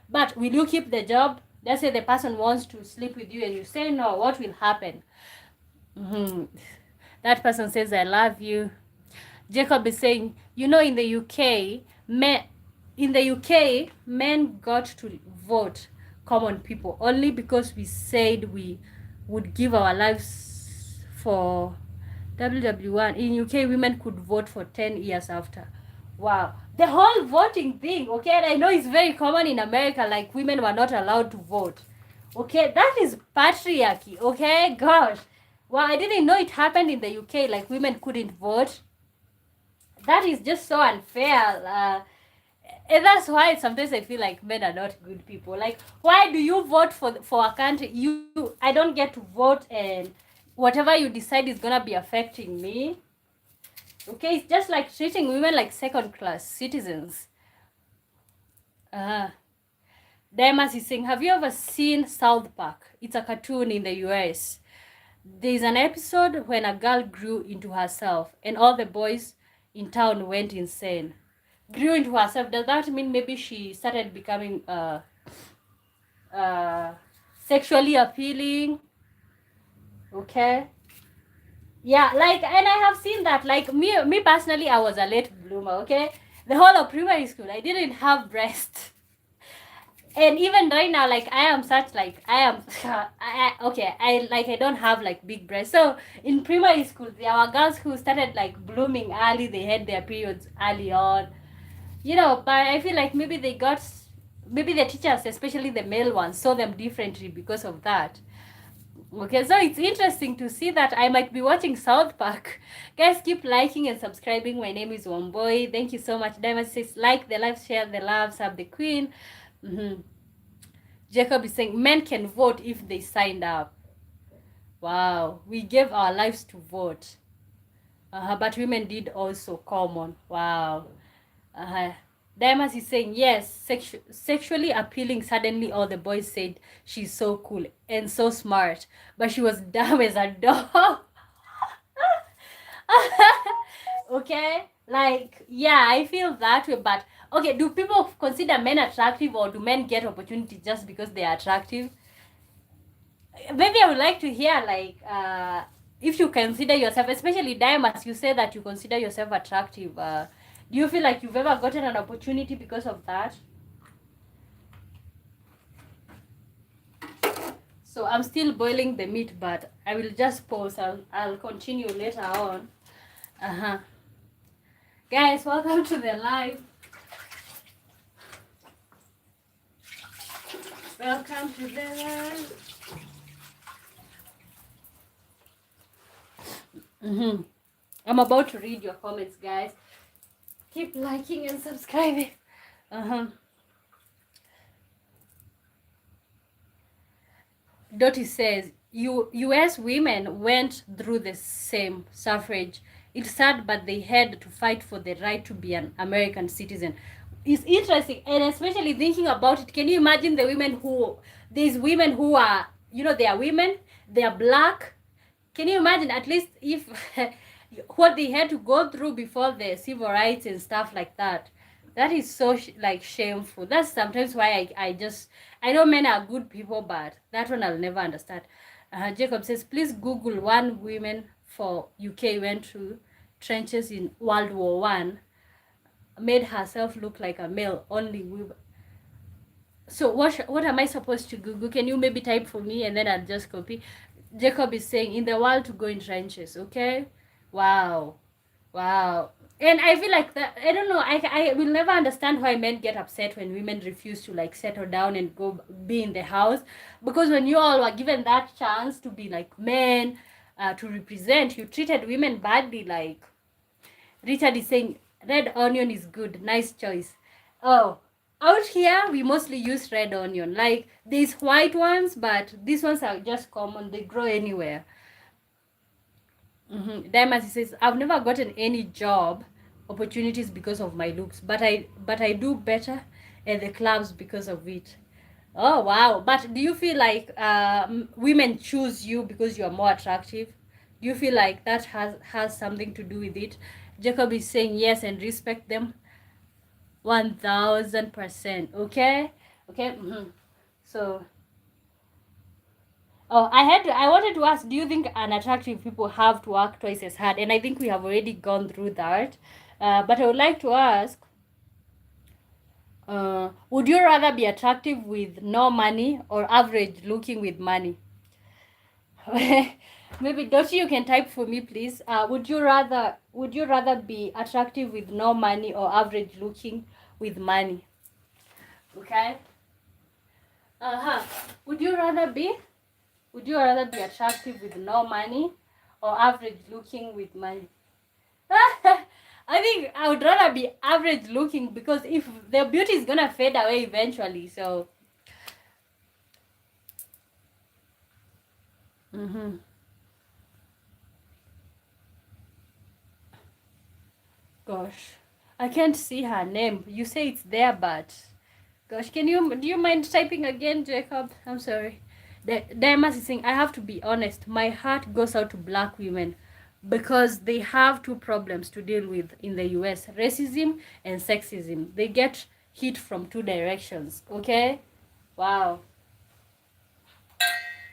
But will you keep the job? Let's say the person wants to sleep with you and you say no, what will happen? That person says, I love you. Jacob is saying, in the UK, men got to vote common people only because we said we would give our lives for WW1. In UK, women could vote for 10 years after. Wow. The whole voting thing, okay, and I know it's very common in America, like women were not allowed to vote. Okay, that is patriarchy, okay? Gosh. Well, I didn't know it happened in the UK, like women couldn't vote. That is just so unfair. And that's why sometimes I feel like men are not good people. Like, why do you vote for a country? I don't get to vote, and whatever you decide is gonna be affecting me. Okay, it's just like treating women like second-class citizens. Dimas is saying, have you ever seen South Park? It's a cartoon in the US. There's an episode when a girl grew into herself and all the boys in town went insane. Grew into herself, does that mean maybe she started becoming sexually appealing? Okay. Yeah, like, and I have seen that, like, me personally, I was a late bloomer, okay? The whole of primary school, I didn't have breasts. And even right now, like, I am such, like, I am, okay, I don't have, like, big breasts. So, in primary school, there were girls who started, like, blooming early. They had their periods early on. But I feel like maybe maybe the teachers, especially the male ones, saw them differently because of that. Okay, so it's interesting to see that I might be watching South Park. Guys, keep liking and subscribing. My name is Womboy. Thank you so much. Diamond says, like the live, share the love, sub the queen. Jacob is saying, men can vote if they signed up. Wow, we gave our lives to vote. But women did also common. Wow. Diamonds is saying, yes, sexually appealing. Suddenly all the boys said she's so cool and so smart, but she was dumb as a dog. Okay, like, yeah, I feel that way. But okay, do people consider men attractive, or do men get opportunity just because they are attractive? Maybe I would like to hear, like, if you consider yourself, especially Diamonds, you say that you consider yourself attractive. Do you feel like you've ever gotten an opportunity because of that? So I'm still boiling the meat, but I will just pause. I'll continue later on. Guys, welcome to the live. Welcome to the live. I'm about to read your comments, guys. Keep liking and subscribing. Dottie says, US women went through the same suffrage. It's sad, but they had to fight for the right to be an American citizen. It's interesting, and especially thinking about it, can you imagine these women who are, they are women, they are black. Can you imagine at least if what they had to go through before the civil rights and stuff like that? That is so shameful. That's sometimes why I know men are good people, but that one I'll never understand. Jacob says, please Google one woman for UK went through trenches in World War One, made herself look like a male. Only women. So what am I supposed to Google? Can you maybe type for me and then I'll just copy? Jacob is saying, in the world to go in trenches, okay? Wow. Wow. And I feel like that, I don't know, I will never understand why men get upset when women refuse to like settle down and go be in the house. Because when you all were given that chance to be like men, to represent, you treated women badly. Like Richard is saying, red onion is good. Nice choice. Oh, out here, we mostly use red onion. Like, these white ones, but these ones are just common. They grow anywhere. Diamond says, I've never gotten any job opportunities because of my looks, but I do better at the clubs because of it. Oh, wow. But do you feel like women choose you because you are more attractive? Do you feel like that has something to do with it? Jacob is saying yes and respect them 1000%. Okay? Okay? So, oh, I wanted to ask, do you think unattractive people have to work twice as hard? And I think we have already gone through that. But I would like to ask, would you rather be attractive with no money or average looking with money? Maybe Doshi, you can type for me, please. Would you rather be attractive with no money or average looking with money? Okay. Uh-huh. Would you rather be attractive with no money or average looking with money? I think I would rather be average looking, because if the beauty is gonna fade away eventually, so gosh, I can't see her name. You say it's there, but gosh, do you mind typing again, Jacob? I'm sorry. The Dimas is saying, I have to be honest, my heart goes out to black women because they have two problems to deal with in the US: racism and sexism. They get hit from two directions. Okay? Wow.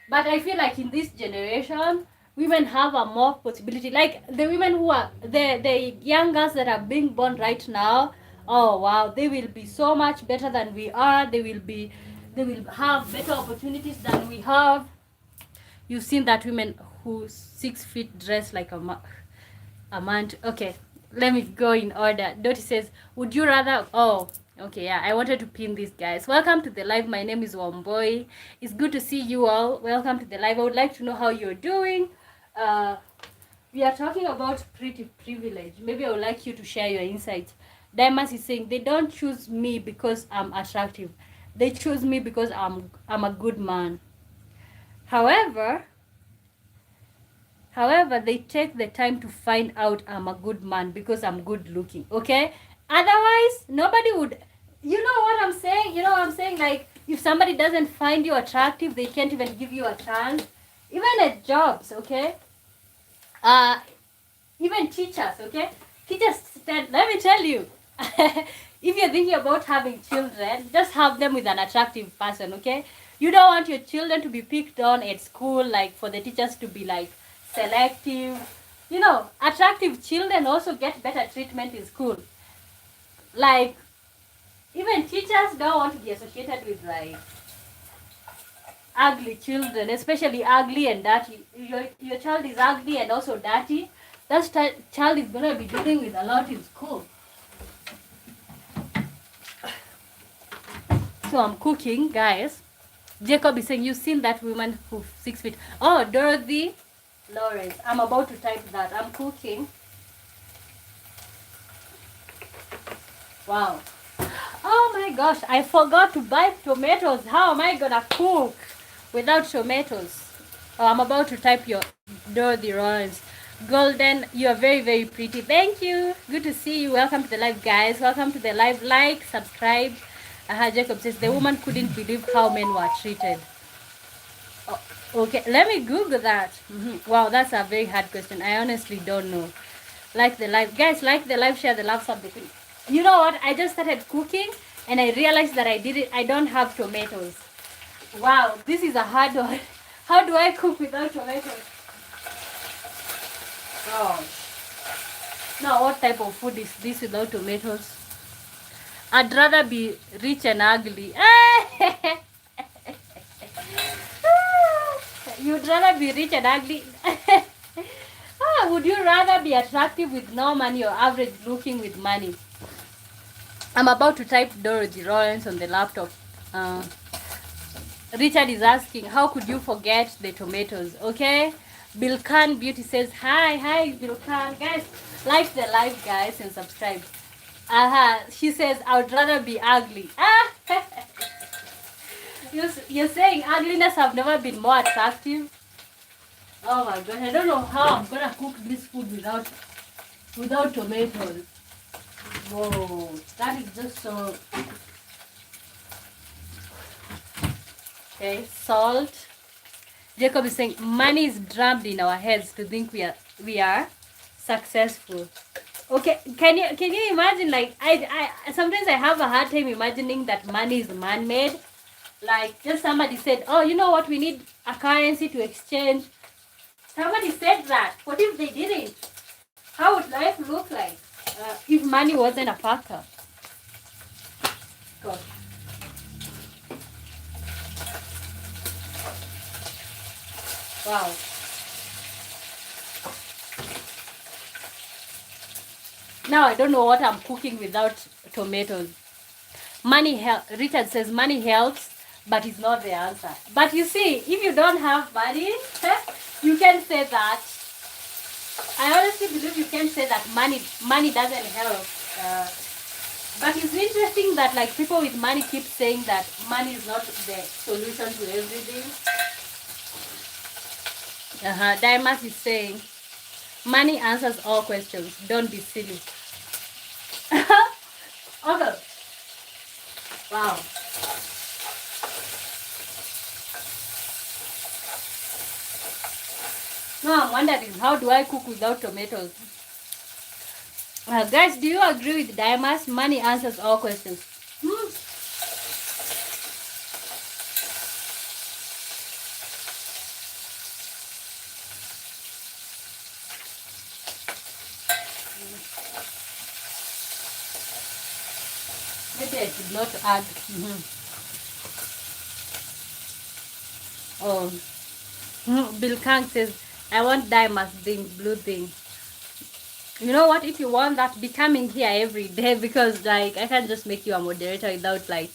But I feel like in this generation, women have a more possibility. Like the women who are the young girls that are being born right now. Oh wow, they will be so much better than we are. They will have better opportunities than we have. You've seen that women who 6 feet dress like a man. Okay, let me go in order. Dottie says, would you rather, oh, okay, yeah, I wanted to pin these guys. Welcome to the live. My name is Womboy. It's good to see you all. Welcome to the live. I would like to know how you're doing. We are talking about pretty privilege. Maybe I would like you to share your insights. Diamonds is saying, they don't choose me because I'm attractive. They choose me because I'm a good man. However, they take the time to find out I'm a good man because I'm good looking, okay? Otherwise, nobody would, you know what I'm saying? You know what I'm saying? Like, if somebody doesn't find you attractive, they can't even give you a chance. Even at jobs, okay? Even teachers, okay? Teachers, let me tell you, if you're thinking about having children, just have them with an attractive person, okay? You don't want your children to be picked on at school, like for the teachers to be like selective. You know, attractive children also get better treatment in school. Like, even teachers don't want to be associated with like ugly children, especially ugly and dirty. Your child is ugly and also dirty, that child is going to be dealing with a lot in school. So I'm cooking, guys. Jacob is saying, you've seen that woman who's 6 feet. Oh, Dorothy Lawrence. I'm about to type that. I'm cooking. Wow. Oh my gosh, I forgot to buy tomatoes. How am I gonna cook without tomatoes? Oh, I'm about to type your Dorothy Lawrence. Golden, you are very, very pretty. Thank you. Good to see you. Welcome to the live, guys. Welcome to the live. Like, subscribe. Jacob says, the woman couldn't believe how men were treated. Oh, okay, let me Google that. Wow, that's a very hard question. I honestly don't know. Like the live. Guys, like the live, share the love, something. You know what? I just started cooking and I realized that I don't have tomatoes. Wow, this is a hard one. How do I cook without tomatoes? Oh. Now, what type of food is this without tomatoes? I'd rather be rich and ugly. You'd rather be rich and ugly. Would you rather be attractive with no money or average looking with money? I'm about to type Dorothy Lawrence on the laptop. Uh, Richard is asking, how could you forget the tomatoes? Okay. Bill Khan Beauty says, hi, Bill Khan. Guys, like the live, guys, and subscribe. She says, I would rather be ugly. You're saying ugliness have never been more attractive? Oh my god, I don't know how I'm gonna cook this food without tomatoes. Whoa, that is just so. Okay, salt. Jacob is saying money is drummed in our heads to think we are successful. Okay, can you imagine, like I sometimes I have a hard time imagining that money is man-made. Like just somebody said, oh, you know what, we need a currency to exchange. Somebody said that. What if they didn't? How would life look like if money wasn't a factor? God. Wow. Now I don't know what I'm cooking without tomatoes. Richard says money helps, but it's not the answer. But you see, if you don't have money, you can say that. I honestly believe you can say that money doesn't help. But it's interesting that like people with money keep saying that money is not the solution to everything. Dimas is saying money answers all questions. Don't be silly. Okay. Wow. Now I'm wondering, how do I cook without tomatoes? Guys, do you agree with Dimas? Money answers all questions. Maybe I should not add. Bill Kang says, I want Dimas thing, blue thing. You know what? If you want that, be coming here every day, because like I can't just make you a moderator without like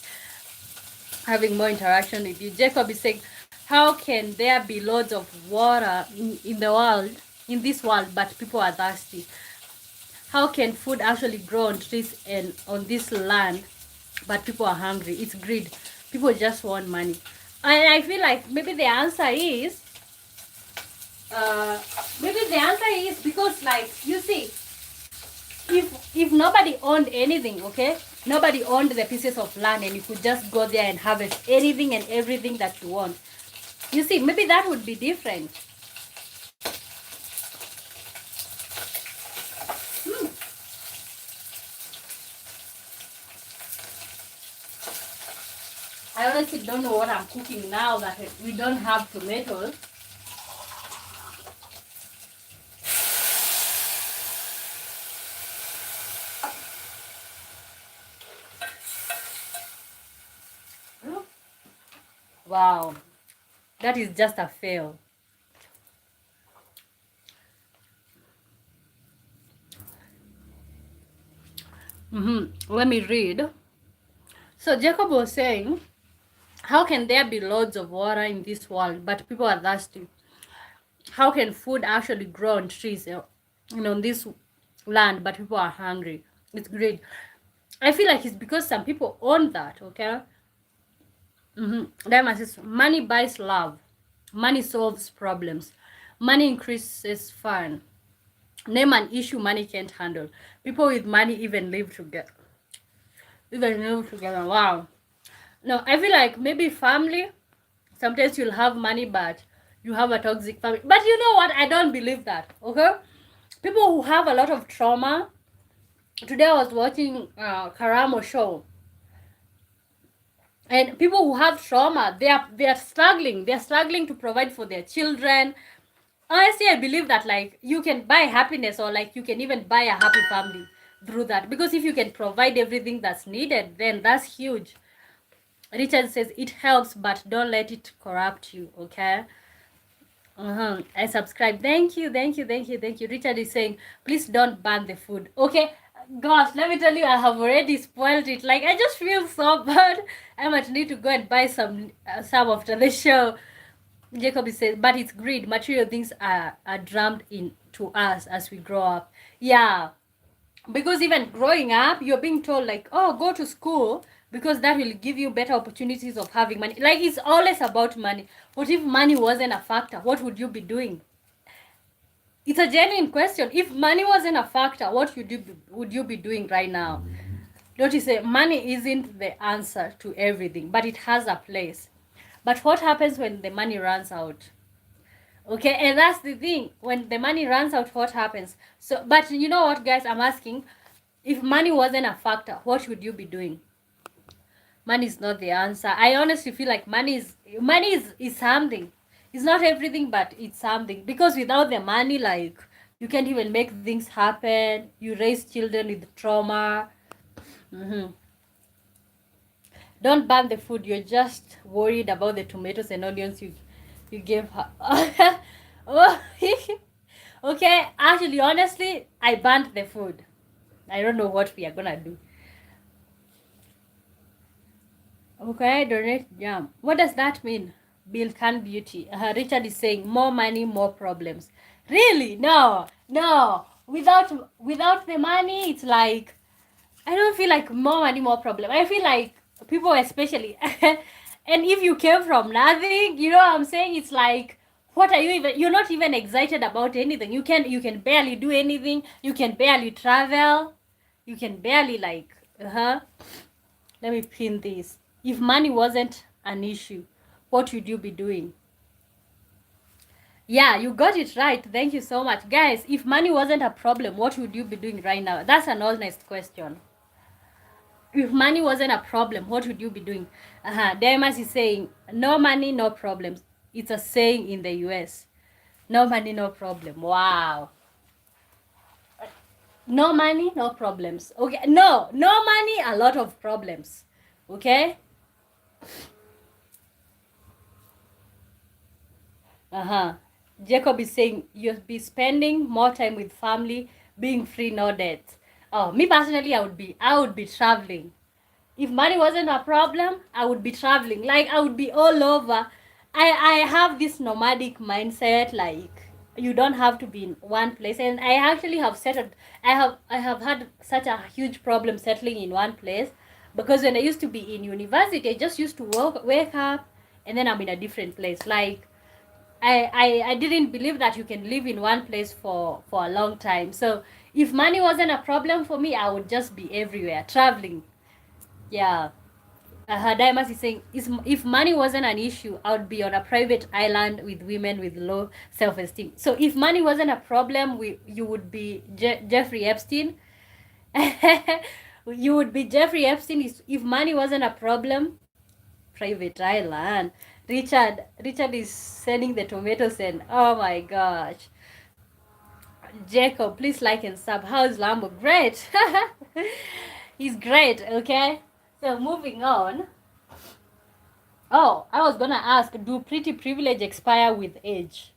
having more interaction with you. Jacob is saying, how can there be loads of water in the world, in this world, but people are thirsty? How can food actually grow on trees and on this land, but people are hungry? It's greed. People just want money. And I feel like maybe the answer is because like you see, if nobody owned anything, okay, nobody owned the pieces of land and you could just go there and harvest anything and everything that you want, you see, maybe that would be different. I honestly don't know what I'm cooking now that we don't have tomatoes. Wow, that is just a fail. Let me read. So Jacob was saying, how can there be loads of water in this world, but people are thirsty? How can food actually grow on trees, on this land, but people are hungry? It's great. I feel like it's because some people own that, okay? Diamond says, money buys love. Money solves problems. Money increases fun. Name an issue money can't handle. People with money even live together. Wow. No, I feel like maybe family. Sometimes you'll have money, but you have a toxic family. But you know what? I don't believe that, okay? People who have a lot of trauma. Today I was watching Karamo show. And people who have trauma, they are struggling. They're struggling to provide for their children. Honestly, I believe that like you can buy happiness, or like you can even buy a happy family through that. Because if you can provide everything that's needed, then that's huge. Richard says it helps, but don't let it corrupt you, okay? I subscribe. Thank you, thank you, thank you, thank you. Richard is saying, please don't ban the food. Okay, gosh, let me tell you, I have already spoiled it. Like, I just feel so bad. I might need to go and buy some after the show. Jacob is saying, but it's greed. Material things are drummed into us as we grow up. Yeah, because even growing up, you're being told like, oh, go to school because that will give you better opportunities of having money. Like, it's always about money. What if money wasn't a factor? What would you be doing? It's a genuine question. If money wasn't a factor, what would you be doing right now? Don't you say money isn't the answer to everything, but it has a place. But what happens when the money runs out? Okay, and that's the thing. When the money runs out, what happens? So, but you know what, guys? I'm asking, if money wasn't a factor, what would you be doing? Money is not the answer. I honestly feel like money is something. It's not everything, but it's something. Because without the money, like, you can't even make things happen. You raise children with trauma. Don't ban the food. You're just worried about the tomatoes and onions you gave her. Oh, okay. Actually, honestly, I banned the food. I don't know what we are gonna do. Okay, donate jam. What does that mean? Bill can beauty. Richard is saying more money, more problems. Really? No, no. Without the money, it's like, I don't feel like more money, more problem. I feel like people, especially, and if you came from nothing, you know what I'm saying? It's like, what are you even? You're not even excited about anything. You can barely do anything. You can barely travel. You can barely like. Let me pin this. If money wasn't an issue, what would you be doing? Yeah, you got it right. Thank you so much. Guys, if money wasn't a problem, what would you be doing right now? That's an honest question. If money wasn't a problem, what would you be doing? Demas is saying, no money, no problems. It's a saying in the US. No money, no problem. Wow. No money, no problems. Okay, no money, a lot of problems. Okay? Jacob is saying you'll be spending more time with family, being free, no debt. Oh, me personally, I would be traveling. If money wasn't a problem, I would be traveling. Like, I would be all over. I have this nomadic mindset. Like, you don't have to be in one place, and I actually have settled. I have had such a huge problem settling in one place, because when I used to be in university, I just used to wake up, and then I'm in a different place. Like, I didn't believe that you can live in one place for a long time. So if money wasn't a problem for me, I would just be everywhere traveling. Yeah. Dimas is saying, if money wasn't an issue, I would be on a private island with women with low self-esteem. So if money wasn't a problem, you would be Jeffrey Epstein. You would be Jeffrey Epstein if money wasn't a problem. Private island. Richard is sending the tomatoes, and oh my gosh. Jacob, please like and sub. How's Lambo? Great. He's great, okay? So moving on. Oh, I was gonna ask, do pretty privilege expire with age?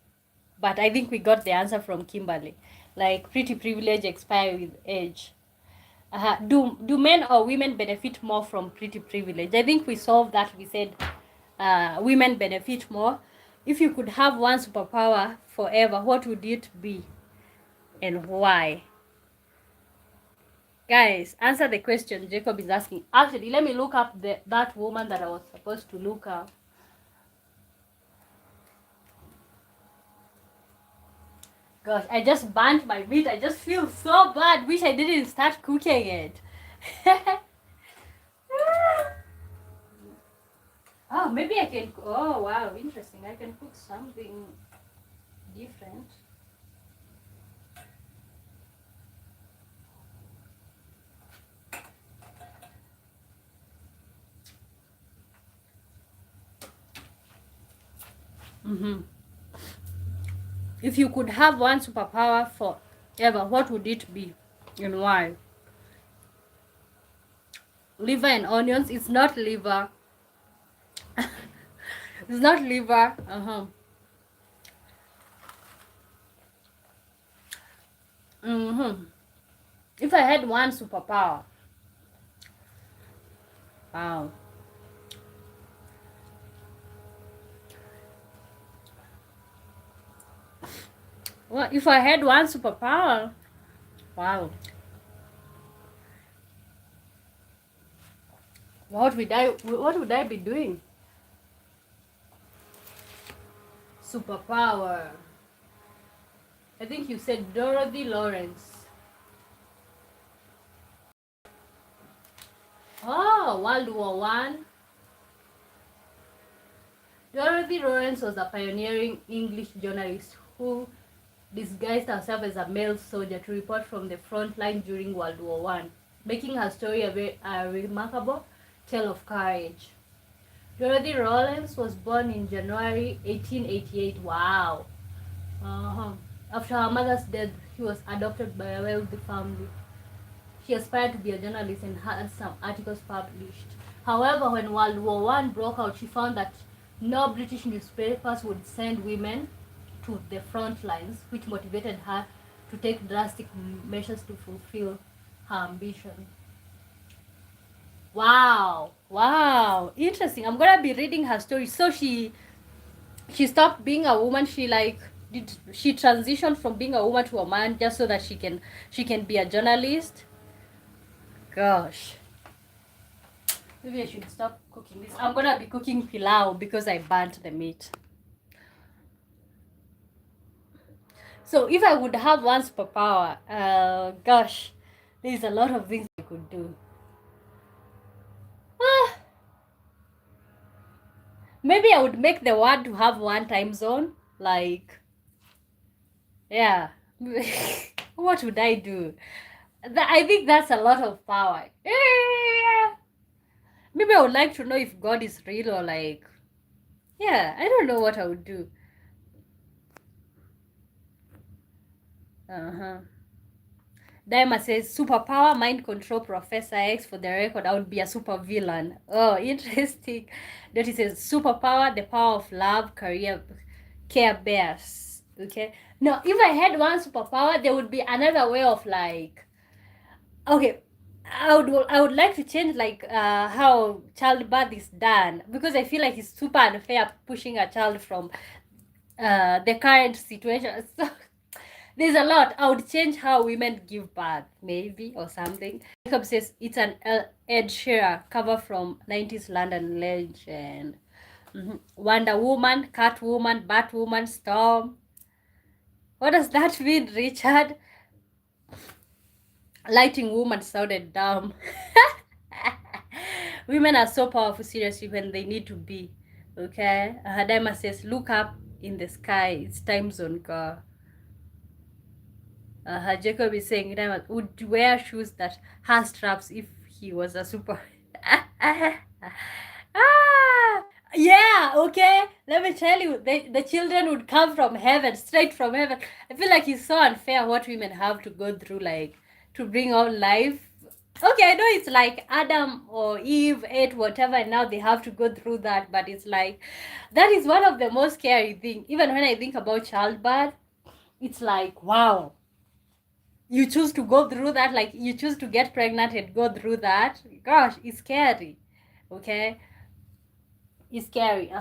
But I think we got the answer from Kimberly. Like, pretty privilege expire with age. Do men or women benefit more from pretty privilege? I think we solved that. We said women benefit more. If you could have one superpower forever, what would it be and why? Guys, answer the question Jacob is asking. Actually, let me look up that woman that I was supposed to look up. Gosh, I just burnt my meat. I just feel so bad. Wish I didn't start cooking it. Oh, maybe I can. Oh, wow, interesting. I can cook something different. If you could have one superpower forever, what would it be and why? Liver and onions. It's not liver. It's not liver. If I had one superpower, wow. Well, if I had one superpower, wow. What would I be doing? Superpower. I think you said Dorothy Lawrence. Oh, World War One. Dorothy Lawrence was a pioneering English journalist who disguised herself as a male soldier to report from the front line during World War One, making her story a remarkable tale of courage. Dorothy Lawrence was born in January 1888. Wow. Uh-huh. After her mother's death, she was adopted by a wealthy family. She aspired to be a journalist and had some articles published. However, when World War One broke out, she found that no British newspapers would send women to the front lines, which motivated her to take drastic measures to fulfill her ambition. Wow, wow, interesting. I'm gonna be reading her story. So she stopped being a woman. She transitioned from being a woman to a man just so that she can be a journalist. Gosh, maybe I should stop cooking this. I'm gonna be cooking pilau because I burnt the meat. So if I would have one superpower, gosh, there's a lot of things I could do. Ah, maybe I would make the world to have one time zone. Like, yeah. What would I do? I think that's a lot of power. Maybe I would like to know if God is real or like, yeah, I don't know what I would do. Uh-huh. Daima says superpower, mind control, Professor X. For the record, I would be a super villain. Oh, interesting. That is says superpower, the power of love, career, care bears. Okay. Now, if I had one superpower, there would be another way of like, okay, I would like to change like how childbirth is done, because I feel like it's super unfair pushing a child from the current situation. So there's a lot. I would change how women give birth, maybe, or something. Jacob says it's an Ed Sheeran cover from 90s London legend. Wonder Woman, Catwoman, Batwoman, Storm. What does that mean, Richard? Lighting Woman sounded dumb. Women are so powerful, seriously, when they need to be. Okay? Hadima says, look up in the sky. It's time zone, girl. Jacob is saying Diamond would wear shoes that has straps if he was a super. Ah, yeah, okay. Let me tell you, the children would come from heaven, straight from heaven. I feel like it's so unfair what women have to go through, like, to bring out life. Okay, I know it's like Adam or Eve ate whatever, and now they have to go through that, but it's like, that is one of the most scary things. Even when I think about childbirth, it's like, wow, you choose to go through that, like you choose to get pregnant and go through that. Gosh, it's scary. Okay, it's scary.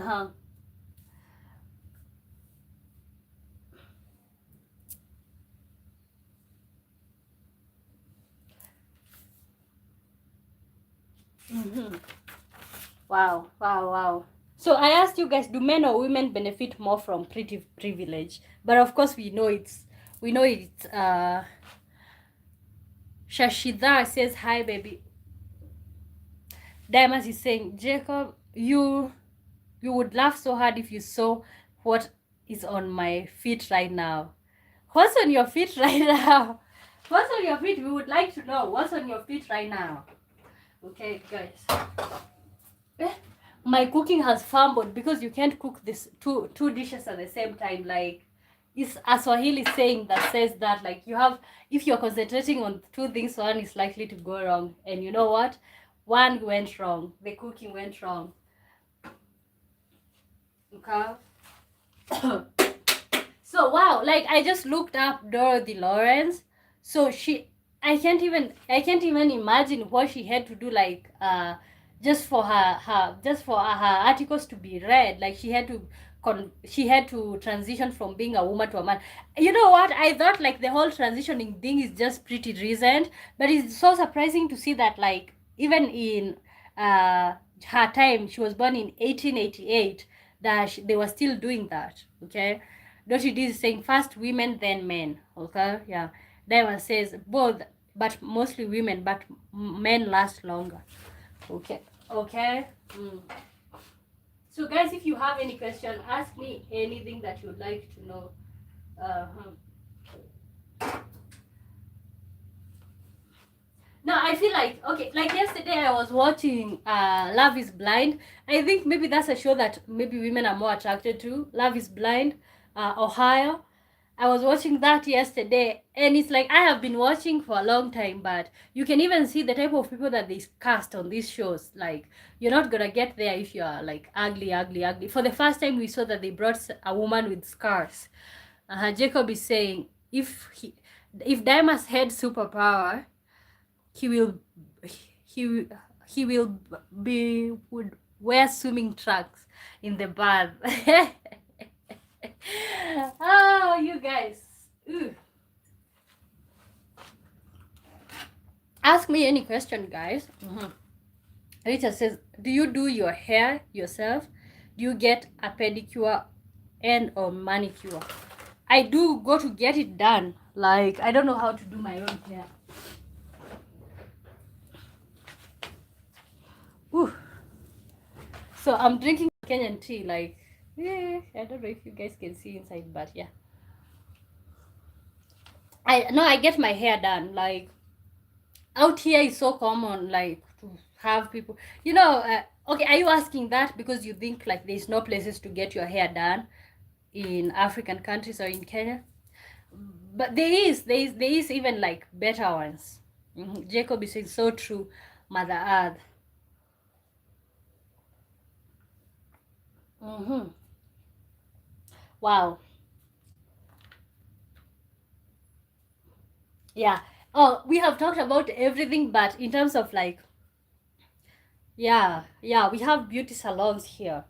Wow, wow, wow. So I asked you guys, do men or women benefit more from privilege? But of course we know it's Shashidhar says hi baby. Diamonds is saying, Jacob, you would laugh so hard if you saw what is on my feet right now. What's on your feet right now? What's on your feet? We would like to know what's on your feet right now. Okay, guys. My cooking has fumbled because you can't cook this two dishes at the same time. Like, it's a Swahili saying that says that, like, if you're concentrating on two things, one is likely to go wrong. And you know what? One went wrong. The cooking went wrong. Okay. So wow, like I just looked up Dorothy Lawrence. So I can't even imagine what she had to do, like just for her articles to be read. Like she had to transition from being a woman to a man. You know what, I thought like the whole transitioning thing is just pretty recent, but it's so surprising to see that, like, even in her time, she was born in 1888, that they were still doing that. Okay, Dr. D is saying first women then men. Okay, yeah. Diamond says both, but mostly women, but men last longer. Okay, okay. So guys, if you have any question, ask me anything that you'd like to know. uh No, I feel like, okay, like yesterday I was watching Love is Blind. I think maybe that's a show that maybe women are more attracted to. Love is Blind, Ohio. I was watching that yesterday, and it's like I have been watching for a long time, but you can even see the type of people that they cast on these shows. Like, you're not gonna get there if you are like ugly, ugly, ugly. For the first time, we saw that they brought a woman with scars. Jacob is saying if Dimas had superpower, he will he he will be would wear swimming trunks in the bath. Oh, you guys. Ooh. Ask me any question, guys. Rita says, do you do your hair yourself? Do you get a pedicure and or manicure? I do go to get it done. Like, I don't know how to do my own hair. Ooh. So I'm drinking Kenyan tea. Like, yeah, I don't know if you guys can see inside, but yeah. I get my hair done. Like, out here is so common, like, to have people, okay, are you asking that because you think like there's no places to get your hair done in African countries or in Kenya? But there is even like better ones. Jacob is saying so true, Mother Earth. Wow. Yeah. Oh, we have talked about everything, but in terms of like, yeah, we have beauty salons here.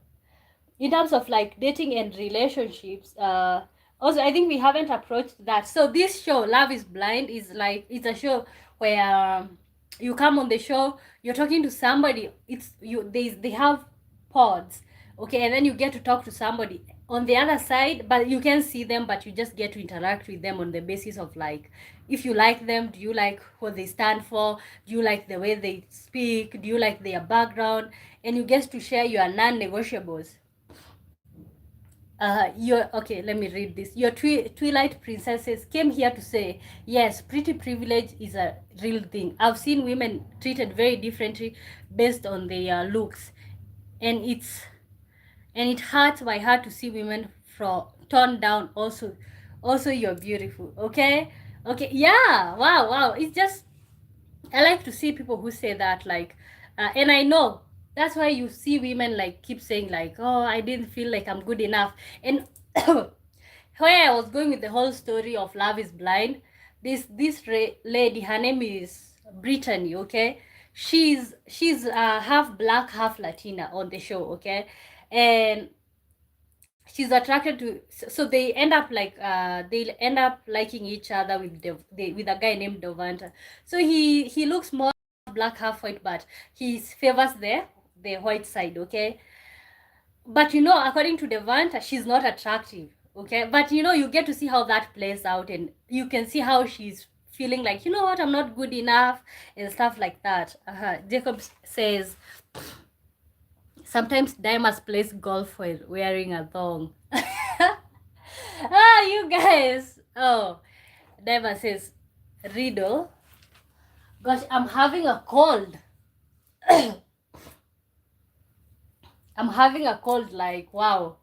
In terms of like dating and relationships, also I think we haven't approached that. So this show, Love is Blind, is like, it's a show where you come on the show, you're talking to somebody, it's you they have pods, okay, and then you get to talk to somebody on the other side, but you can see them, but you just get to interact with them on the basis of like, if you like them, do you like what they stand for, do you like the way they speak, do you like their background, and you get to share your non-negotiables. Your okay, let me read this. Your Twilight princesses came here to say, yes, pretty privilege is a real thing. I've seen women treated very differently based on their looks, and it hurts my heart to see women from torn down. Also, you're beautiful. Okay, okay, yeah, wow. It's just, I like to see people who say that, like, and I know that's why you see women like keep saying like, oh, I didn't feel like I'm good enough. And where I was going with the whole story of Love is Blind, this lady, her name is Brittany. Okay, she's half black, half Latina on the show. Okay, and she's attracted to, so they end up like they end up liking each other with with a guy named Devanta. So he looks more black, half white, but he favors the white side. Okay, but according to Devanta, she's not attractive. Okay, but you get to see how that plays out, and you can see how she's feeling like, you know what, I'm not good enough and stuff like that. Jacob says sometimes Dimas plays golf while wearing a thong. You guys. Oh, Dimas says riddle. Gosh, I'm having a cold. I'm having a cold, like, wow.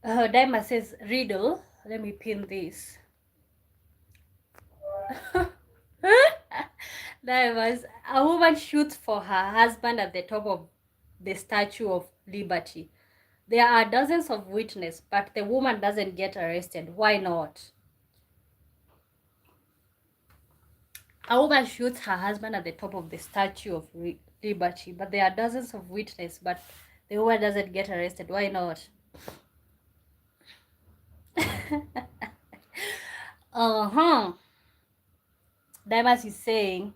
Dimas says riddle. Let me pin this. Dimas, a woman shoots for her husband at the top of the Statue of Liberty. There are dozens of witnesses, but the woman doesn't get arrested. Why not? A woman shoots her husband at the top of the Statue of Liberty, but there are dozens of witnesses, but the woman doesn't get arrested. Why not? Uh-huh. Dimas is saying,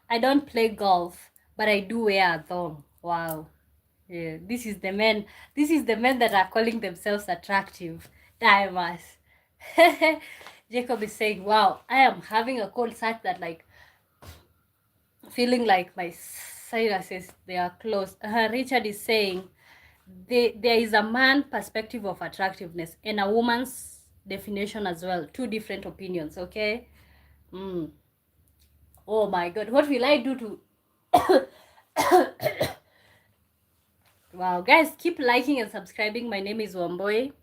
I don't play golf, but I do wear a thong. Wow. Yeah, this is the men. This is the men that are calling themselves attractive. Dimas. Jacob is saying, wow, I am having a cold such that like feeling like my sinuses they are closed. Richard is saying there is a man perspective of attractiveness and a woman's definition as well. Two different opinions, okay? Oh my god, what will I do to wow, guys, keep liking and subscribing. My name is Wamboy.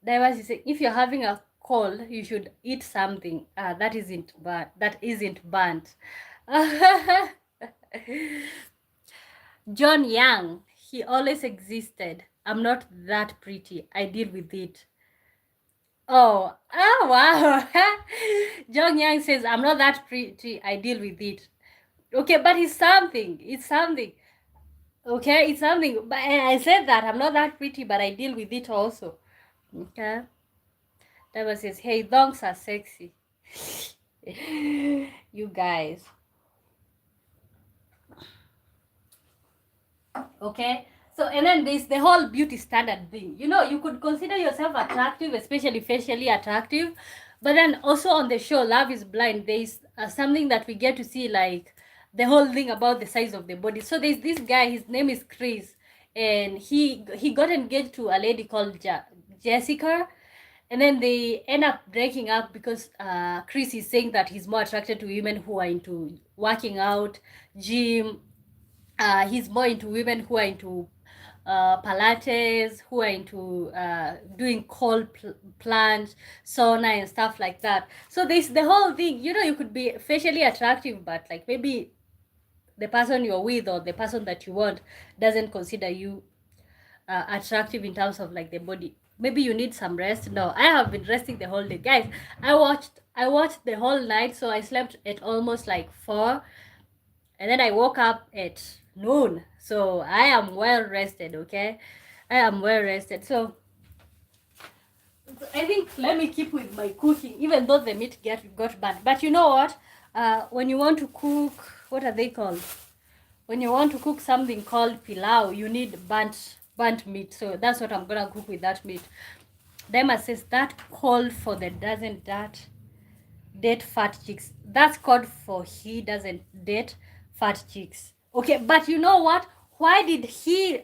Divers is saying, if you're having a cold, you should eat something that isn't burnt. John Young, he always existed. I'm not that pretty. I deal with it. Oh wow. John Young says, I'm not that pretty. I deal with it. Okay, but it's something. It's something. Okay, it's something. But I said that I'm not that pretty, but I deal with it also. Okay. That says, hey, donks are sexy. You guys. Okay. So, and then there's the whole beauty standard thing. You know, you could consider yourself attractive, especially facially attractive. But then also on the show, Love is Blind, there's something that we get to see, like the whole thing about the size of the body. So there's this guy, his name is Chris. And he got engaged to a lady called Jessica. And then they end up breaking up because Chris is saying that he's more attracted to women who are into working out, gym. He's more into women who are into Pilates, who are into doing cold plunge, sauna, and stuff like that. So there's the whole thing. You know, you could be facially attractive, but like maybe the person you're with or the person that you want doesn't consider you attractive in terms of like the body. Maybe you need some rest. No, I have been resting the whole day, guys. I watched the whole night, so I slept at almost like 4, and then I woke up at noon. So I am well rested. Okay, I am well rested. So I think let me keep with my cooking, even though the meat got burnt. But you know what? When you want to cook, what are they called? When you want to cook something called pilau, you need burnt meat. So that's what I'm gonna cook with that meat. Dema says that called for the doesn't that date fat chicks. That's called for he doesn't date fat chicks. Okay, but you know what? Why did he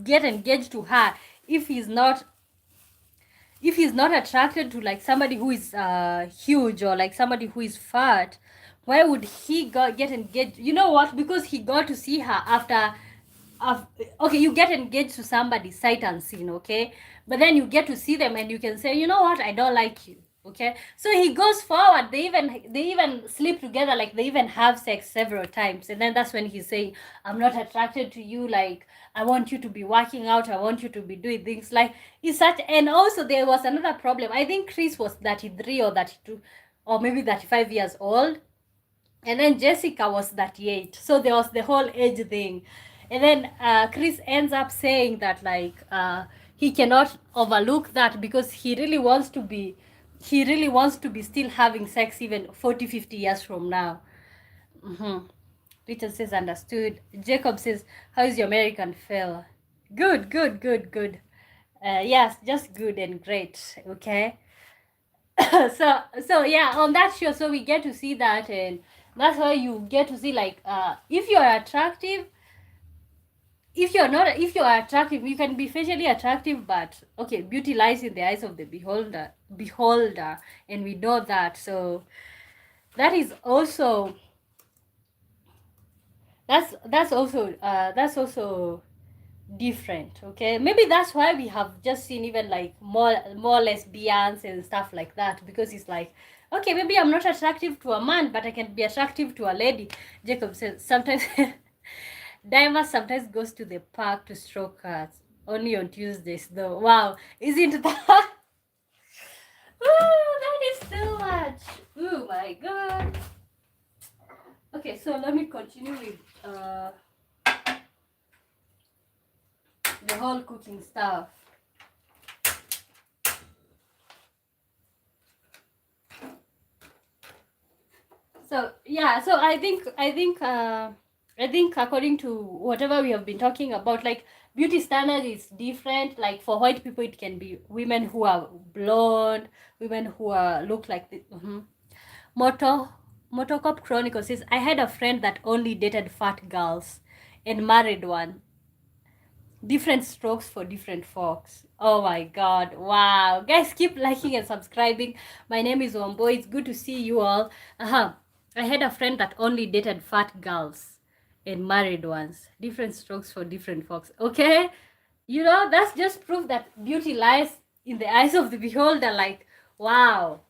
get engaged to her if he's not attracted to like somebody who is huge or like somebody who is fat? Why would he get engaged? You know what? Because he got to see her after okay, you get engaged to somebody sight unseen, okay, but then you get to see them and you can say, you know what, I don't like you. Okay, so he goes forward, they even sleep together, like they even have sex several times, and then that's when he's saying, I'm not attracted to you, like I want you to be working out, I want you to be doing things like it's such. And also there was another problem. I think Chris was 33 or 32 or maybe 35 years old, and then Jessica was 38. So there was the whole age thing. And then Chris ends up saying that like he cannot overlook that because he really wants to be still having sex even 40-50 years from now. Richard says understood. Jacob says, how is your American fella? Good. Yes, just good and great. Okay. so yeah, on that show, so we get to see that, and that's why you get to see like if you are attractive, if you are attractive, you can be facially attractive, but okay, beauty lies in the eyes of the beholder, and we know that. So that is also that's also different. Okay, maybe that's why we have just seen even like more lesbians and stuff like that, because it's like, okay, maybe I'm not attractive to a man, but I can be attractive to a lady. Jacob says sometimes Diamond sometimes goes to the park to stroke cats, only on Tuesdays though. Wow, isn't that it's too much. Oh my god. Okay, so let me continue with the whole cooking stuff. So yeah, so I think according to whatever we have been talking about, like beauty standard is different. Like for white people, it can be women who are blonde, women who are look like the Moto Motocop Chronicles says, I had a friend that only dated fat girls and married one. Different strokes for different folks. Oh my god. Wow. Guys, keep liking and subscribing. My name is Wombo. It's good to see you all. I had a friend that only dated fat girls and married ones. Different strokes for different folks. Okay? You know, that's just proof that beauty lies in the eyes of the beholder. Like, wow.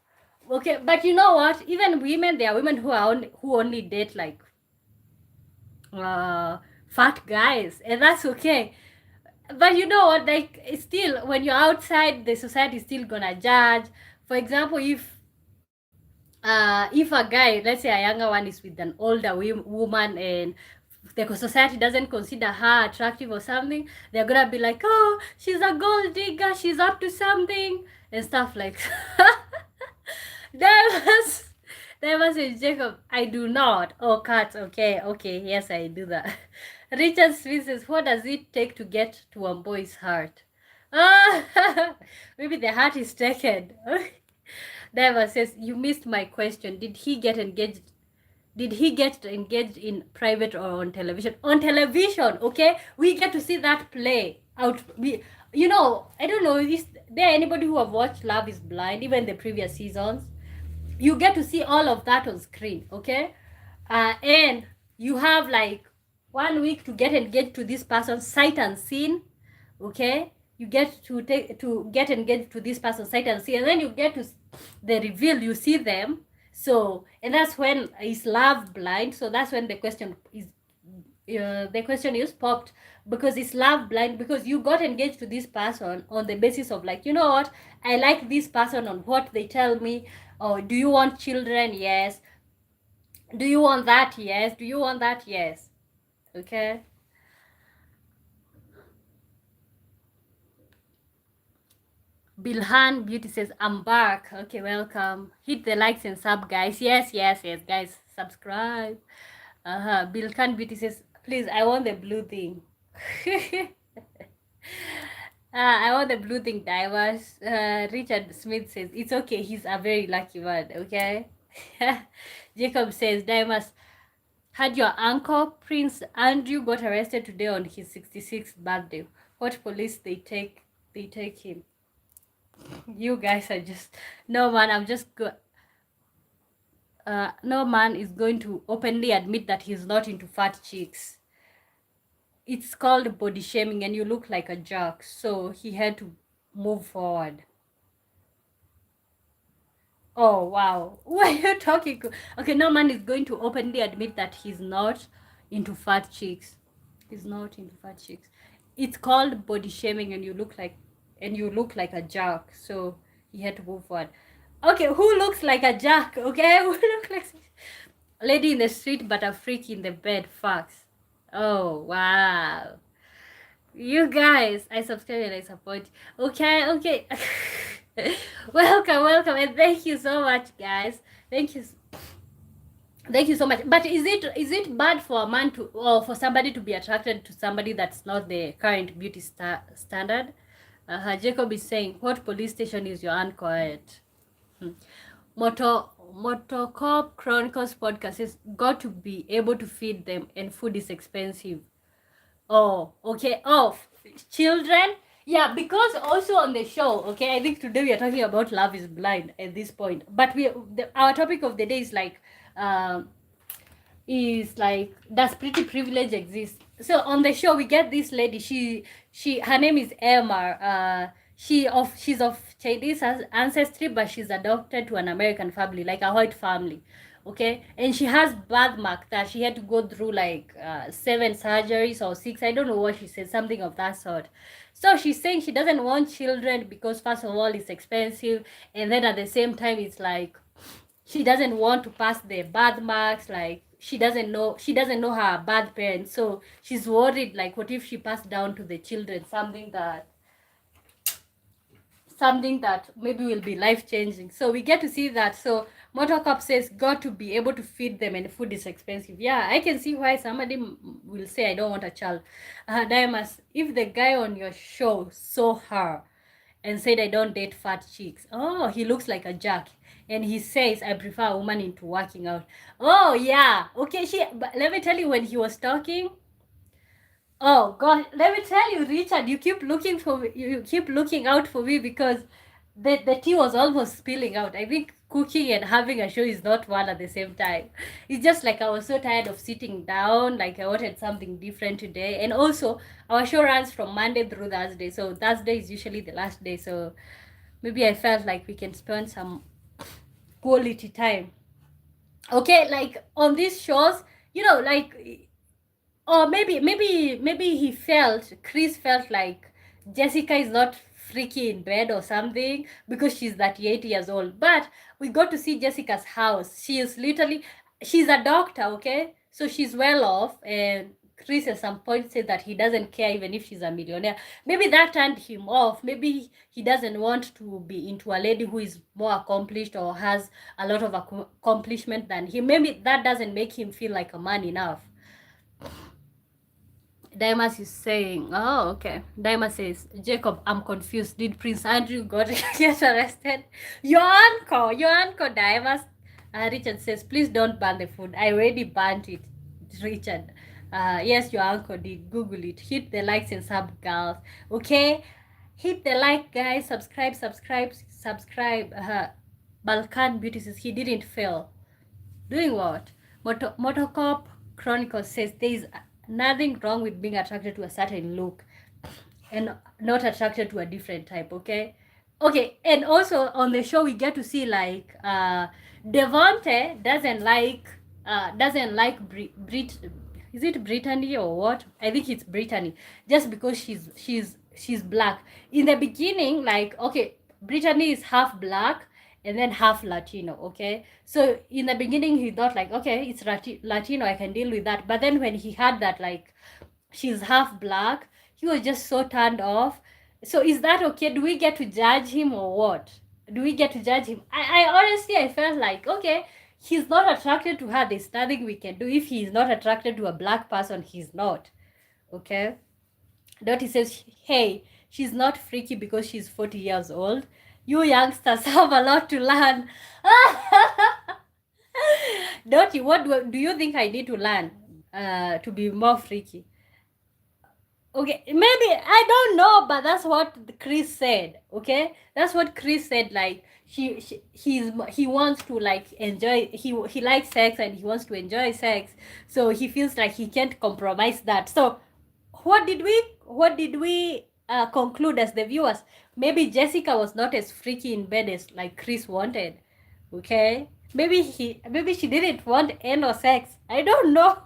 Okay, but you know what? Even women, there are women who only date like fat guys, and that's okay. But you know what, like still when you're outside, the society is still gonna judge. For example, if a guy, let's say a younger one, is with an older woman and the society doesn't consider her attractive or something, they're gonna be like, oh, she's a gold digger, she's up to something and stuff like that. That was a Jacob. I do not. Oh, cats. Okay. Yes, I do that. Richard Smith says, what does it take to get to a boy's heart? Maybe the heart is taken. Diva says, you missed my question. Did he get engaged? Did he get engaged in private or on television? On television, okay? We get to see that play out. I don't know, is there anybody who have watched Love is Blind, even the previous seasons? You get to see all of that on screen, okay? And you have like 1 week to get engaged to this person, sight unseen, okay? You get to get engaged to this person, sight unseen, and then you get to the reveal, you see them. So, and that's when is love blind. So that's when the question is popped, because it's love blind, because you got engaged to this person on the basis of like, you know what, I like this person on what they tell me. Oh, do you want children? Yes. Do you want that? Yes. Do you want that? Yes. Okay. Bilhan Beauty says, I'm back. Okay, welcome. Hit the likes and sub, guys. Yes, guys. Subscribe. Bilhan Beauty says, please, I want the blue thing. I want the blue thing, Divers. Richard Smith says, it's okay, he's a very lucky man, okay? Jacob says, Dimas, had your uncle, Prince Andrew, got arrested today on his 66th birthday. What police they take him? You guys are just... No, man, I'm just... no man is going to openly admit that he's not into fat chicks. It's called body shaming and you look like a jerk. So he had to move forward. Oh, wow. Why are you talking? Okay, no man is going to openly admit that he's not into fat chicks. He's not into fat chicks. It's called body shaming and you look like a jerk. So he had to move forward. Okay, who looks like a jerk? Okay, who looks like lady in the street but a freak in the bed? Facts. Oh, wow. You guys, I subscribe and I support. Okay. welcome, and thank you so much, guys. Thank you so much. But is it bad for a man to, or for somebody to be attracted to somebody that's not the current beauty standard? Jacob is saying, what police station is your aunt quiet? Motocop Chronicles podcast is got to be able to feed them, and food is expensive. Oh, okay. Oh, children. Yeah, because also on the show, okay, I think today we are talking about Love is Blind at this point. But our topic of the day is like, does pretty privilege exist? So on the show we get this lady. Her name is Emma. She's of Chinese ancestry, but she's adopted to an American family, like a white family. okay, and she has birthmark that she had to go through like 7 surgeries or 6, I don't know what she said, something of that sort. So she's saying she doesn't want children because first of all it's expensive, and then at the same time it's like she doesn't want to pass the birthmarks, like she doesn't know her birth parents, so she's worried like what if she passed down to the children something that maybe will be life changing. So we get to see that. So Motorcop says got to be able to feed them, and food is expensive. Yeah, I can see why somebody will say I don't want a child. Diamas, if the guy on your show saw her and said I don't date fat chicks, oh, he looks like a jack, and he says I prefer a woman into working out. Oh yeah, okay. But let me tell you, when he was talking, oh God, let me tell you, Richard, you keep looking out for me, because the tea was almost spilling out. I think cooking and having a show is not one at the same time. It's just like I was so tired of sitting down, like I wanted something different today. And also our show runs from Monday through Thursday. So Thursday is usually the last day. So maybe I felt like we can spend some quality time. Okay, like on these shows, like, or maybe Chris felt like Jessica is not freaky in bed or something because she's 38 years old. But we got to see Jessica's house. She's a doctor, okay? So she's well off, and Chris at some point said that he doesn't care even if she's a millionaire. Maybe that turned him off. Maybe he doesn't want to be into a lady who is more accomplished or has a lot of accomplishment than him. Maybe that doesn't make him feel like a man enough. Daima is saying, oh, okay. Daima says, Jacob, I'm confused. Did Prince Andrew get arrested? Your uncle, Daima. Richard says, please don't ban the food. I already banned it, Richard. Yes, your uncle did. Google it. Hit the likes and sub, girls. Okay? Hit the like, guys. Subscribe. Balkan Beauty says, he didn't fail. Doing what? Motocop Chronicles says, there is nothing wrong with being attracted to a certain look and not attracted to a different type, okay? Okay, and also on the show we get to see like Devonte doesn't like is it Brittany or what? I think it's Brittany, just because she's black. In the beginning, like, okay, Brittany is half black and then half Latino, okay? So in the beginning he thought like, okay, it's Latino, I can deal with that. But then when he had that like she's half black, he was just so turned off. So is that okay? Do we get to judge him or what? Do we get to judge him? I honestly, I felt like, okay, he's not attracted to her, there's nothing we can do. If he's not attracted to a black person, he's not, okay? Dottie says, hey, she's not freaky because she's 40 years old. You youngsters have a lot to learn. Dottie, what do you think I need to learn to be more freaky? Okay, maybe, I don't know, but that's what Chris said, okay? That's what Chris said, like, he wants to, like, enjoy, he likes sex and he wants to enjoy sex, so he feels like he can't compromise that. So what did we conclude as the viewers? Maybe Jessica was not as freaky in bed as like Chris wanted, okay? Maybe she didn't want anal sex. I don't know.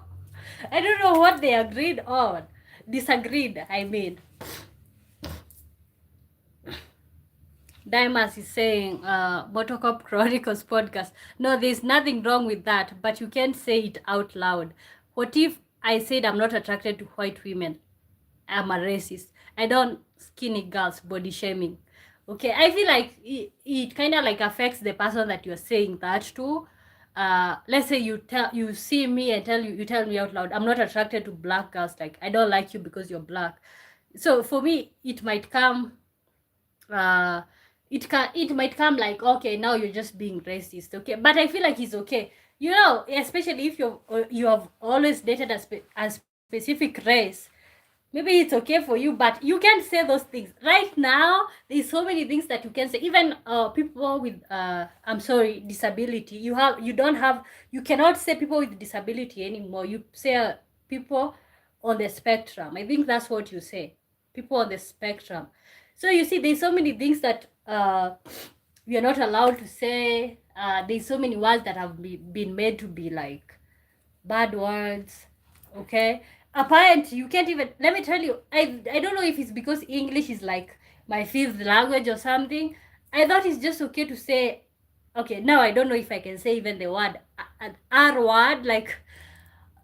I don't know what they agreed on. Disagreed, I mean. Dimas is saying, Motocop Chronicles podcast. No, there's nothing wrong with that, but you can't say it out loud. What if I said I'm not attracted to white women? I'm a racist. I don't skinny girls, body shaming. Okay, I feel like it kind of like affects the person that you're saying that to. Let's say you see me and you tell me out loud, I'm not attracted to black girls, like I don't like you because you're black. So for me it might come it might come like, okay, now you're just being racist, okay? But I feel like it's okay, especially if you have always dated a specific race. Maybe it's okay for you, but you can't say those things right now. There's so many things that you can say. Even people with disability. You cannot say people with disability anymore. You say people on the spectrum. I think that's what you say. People on the spectrum. So you see, there's so many things that we are not allowed to say. there's so many words that have been made to be like bad words. Okay, apparently you can't even, let me tell you, I don't know if it's because English is like my fifth language or something. I thought it's just okay to say, okay, now I don't know if I can say even the word an R word, like,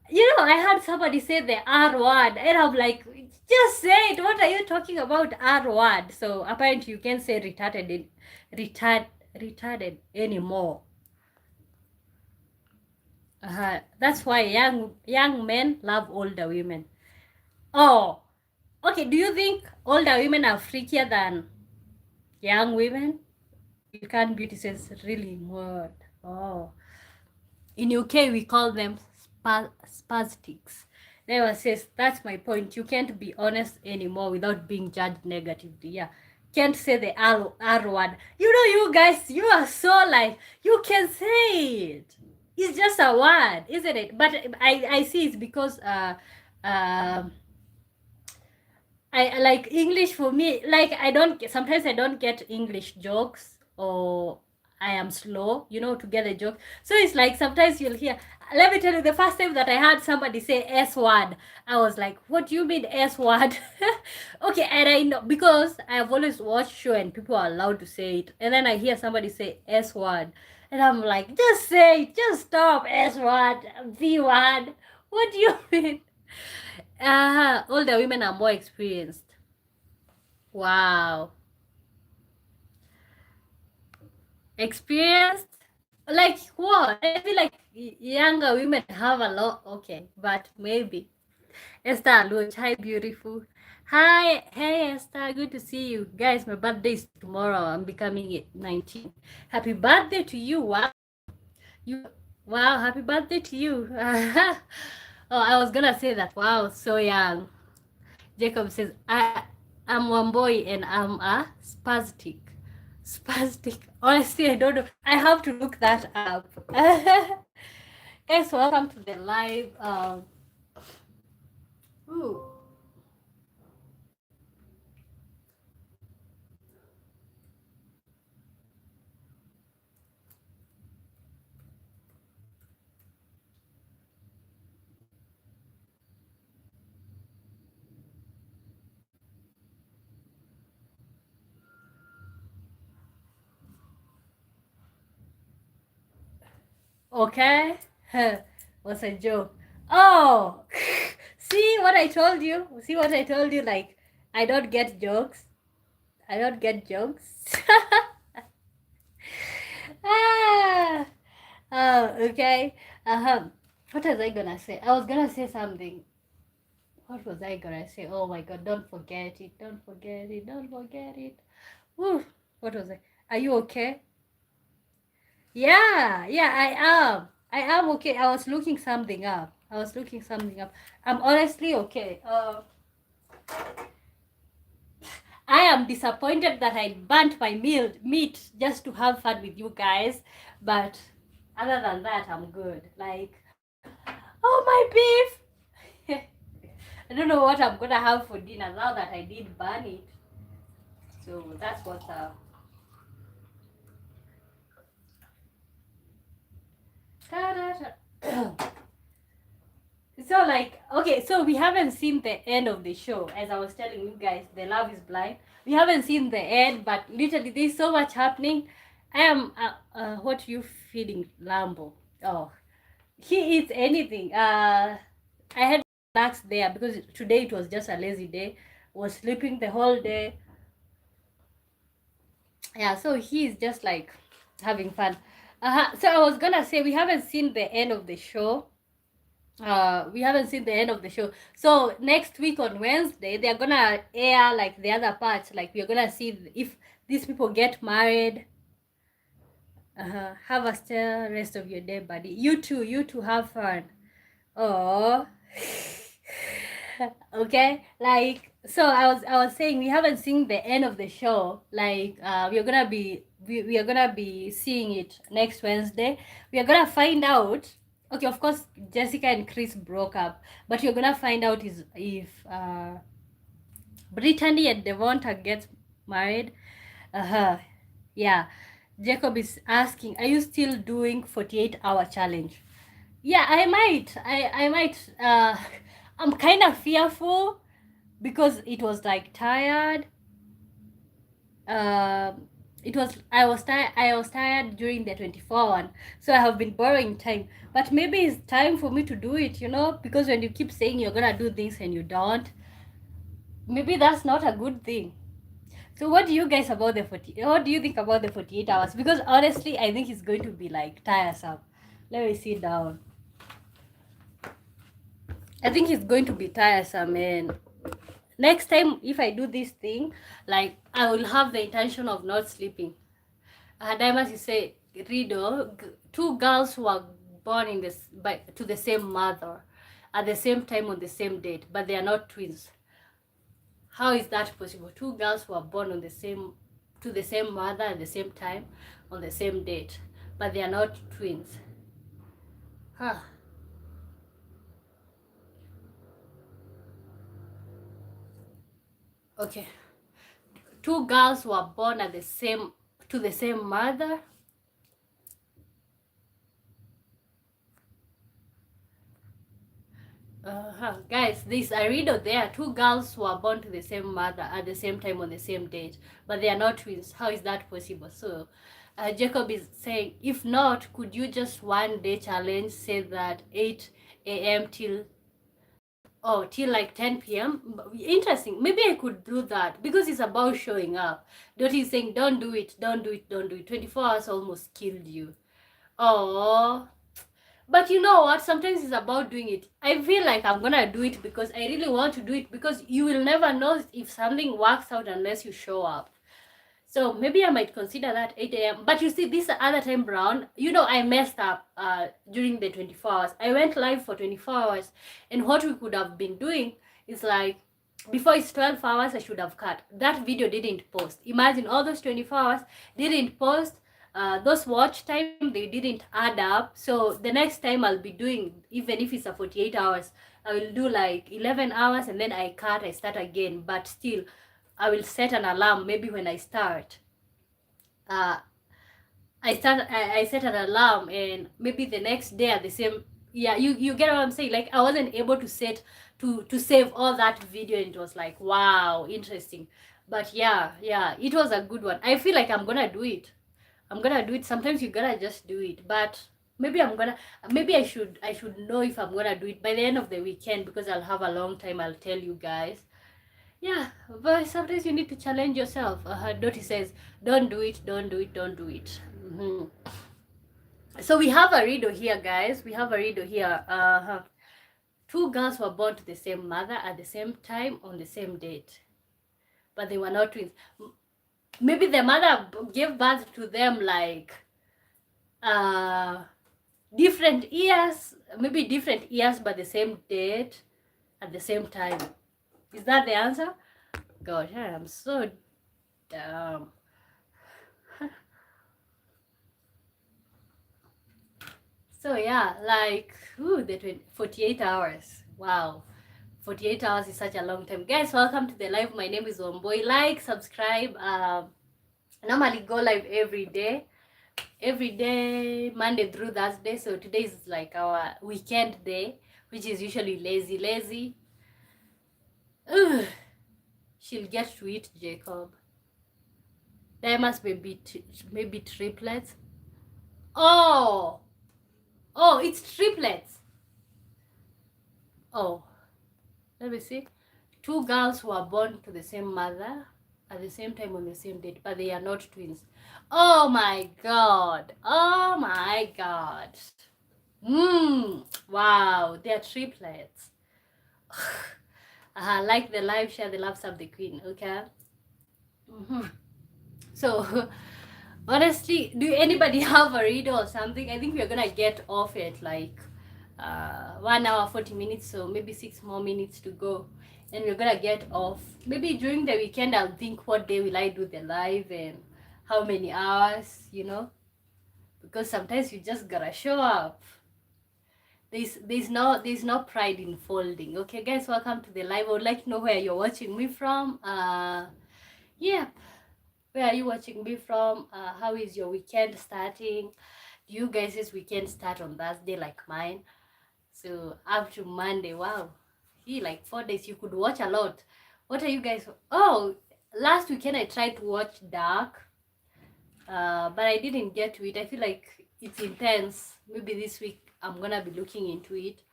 you know, I heard somebody say the R word, and I'm like, just say it. What are you talking about, R word? So apparently you can't say retarded anymore. That's why young men love older women. Oh, okay. Do you think older women are freakier than young women? You can't beauty says really word. Oh, in UK we call them spastics. Never says that's my point. You can't be honest anymore without being judged negatively. Yeah, can't say the R word. You know, you guys, you are so like, you can say it. It's just a word, isn't it? But I see it's because um I like English for me. Like sometimes I don't get English jokes, or I am slow, you know, to get a joke. So it's like sometimes you'll hear. Let me tell you, the first time that I heard somebody say S word, I was like, "What do you mean S word?" Okay, and I know because I have always watched show and people are allowed to say it, and then I hear somebody say S word, and I'm like, "Just say it, just stop S word, V word. What do you mean?" Older women are more experienced. Wow. Experienced? Like what? I feel like younger women have a lot. Okay, but maybe. Esther Luch, hi, beautiful. Hi, hey, Esther, good to see you. Guys, my birthday is tomorrow. I'm becoming 19. Happy birthday to you. Wow. You, wow, happy birthday to you. Oh, I was gonna say that. Wow, so young. Jacob says, I'm one boy and I'm a spastic. Spastic. Honestly, I don't know. I have to look that up. Guys, welcome to the live. Ooh. Okay. Was a joke. Oh, see what I told you? See what I told you? Like, I don't get jokes. I don't get jokes. ah. Oh, okay. What was I gonna say? I was gonna say something. What was I gonna say? Oh my god, don't forget it. Don't forget it. Don't forget it. Woo. What was I? Are you okay? Yeah, yeah, I am. I am okay. I was looking something up. I was looking something up. I'm honestly okay. I am disappointed that I burnt my meat just to have fun with you guys. But other than that, I'm good. Like, oh, my beef. I don't know what I'm gonna have for dinner now that I did burn it. So that's what's up. So like, okay, so we haven't seen the end of the show. As I was telling you guys, the Love is Blind, we haven't seen the end, but literally there's so much happening. I am what you feeling, Lambo? Oh, he eats anything. I had relaxed there because today it was just a lazy day. Was sleeping the whole day. Yeah, so he's just like having fun. So I was gonna say we haven't seen the end of the show. We haven't seen the end of the show. So next week on Wednesday, they're gonna air like the other parts. Like we're gonna see if these people get married. Have a still rest of your day, buddy. You too have fun. Oh. Okay, like, so I was saying we haven't seen the end of the show. Like we are gonna be seeing it next Wednesday. We are gonna find out. Okay, of course Jessica and Chris broke up, but you're gonna find out is if Brittany and Devonta gets married. Yeah, Jacob is asking, are you still doing 48-hour challenge? Yeah, I might. I might. I'm kind of fearful because it was like tired. It was I was tired during the 24 one, so I have been borrowing time. But maybe it's time for me to do it, you know, because when you keep saying you're gonna do things and you don't, maybe that's not a good thing. So what do you guys about the 40? What do you think about the 48 hours? Because honestly, I think it's going to be like tiresome. Let me sit down. I think it's going to be tiresome, and next time if I do this thing, like I will have the intention of not sleeping. Diamonds, you say, Rido, two girls who are born in this to the same mother at the same time on the same date, but they are not twins. How is that possible? Two girls who are born on the same to the same mother at the same time on the same date, but they are not twins. Huh. Okay. Two girls who are born at the same to the same mother. Guys, this I read out there. Two girls who are born to the same mother at the same time on the same date, but they are not twins. How is that possible? So, Jacob is saying, if not, could you just one day challenge, say that 8 a.m. till like 10 p.m. Interesting. Maybe I could do that because it's about showing up. Dottie is saying, don't do it, don't do it, don't do it. 24 hours almost killed you. Oh. But you know what? Sometimes it's about doing it. I feel like I'm gonna do it because I really want to do it, because you will never know if something works out unless you show up. So maybe I might consider that 8 a.m. But you see, this other time round, you know, I messed up during the 24 hours. I went live for 24 hours, and what we could have been doing is like, before it's 12 hours, I should have cut. That video didn't post. Imagine all those 24 hours didn't post. Those watch time, they didn't add up. So the next time I'll be doing, even if it's a 48 hours, I will do like 11 hours and then I cut, I start again. But still, I will set an alarm maybe when I start. I set an alarm, and maybe the next day at the same, yeah, you get what I'm saying. Like I wasn't able to save all that video, and it was like, wow, interesting. But yeah, it was a good one. I feel like I'm gonna do it. Sometimes you gotta just do it. But maybe I should know if I'm gonna do it by the end of the weekend, because I'll have a long time. I'll tell you guys. Yeah, but sometimes you need to challenge yourself. Dottie says, don't do it, don't do it, don't do it. So we have a riddle here, guys. We have a riddle here. Two girls were born to the same mother at the same time on the same date, but they were not twins. Maybe the mother gave birth to them like different years, maybe different years, but the same date at the same time. Is that the answer? Gosh, I am so dumb. So yeah, like, the 48 hours. Wow. 48 hours is such a long time. Guys, welcome to the live. My name is Womboy. Like, subscribe. Normally go live every day, Monday through Thursday. So today is like our weekend day, which is usually lazy. Ugh. She'll get to eat Jacob. There must be maybe triplets. Oh, it's triplets. Oh, let me see. Two girls who are born to the same mother at the same time on the same date, but they are not twins. Oh my god. Oh my god. Wow, they are triplets. Like the live, share the love, sub the queen. Okay. So honestly, do anybody have a riddle or something? I think we're gonna get off at like 1 hour 40 minutes, so maybe 6 more minutes to go, and we're gonna get off. Maybe during the weekend I'll think what day will I do the live and how many hours, you know, because sometimes you just gotta show up. There's no pride in folding. Okay guys, welcome to the live. I would like to know where you're watching me from. Yeah, Where are you watching me from? How is your weekend starting? Do you guys' weekend start on Thursday like mine? So up to Monday, wow. Like 4 days, you could watch a lot. What are you guys? Oh, last weekend I tried to watch Dark, but I didn't get to it. I feel like it's intense. Maybe this week I'm gonna be looking into it.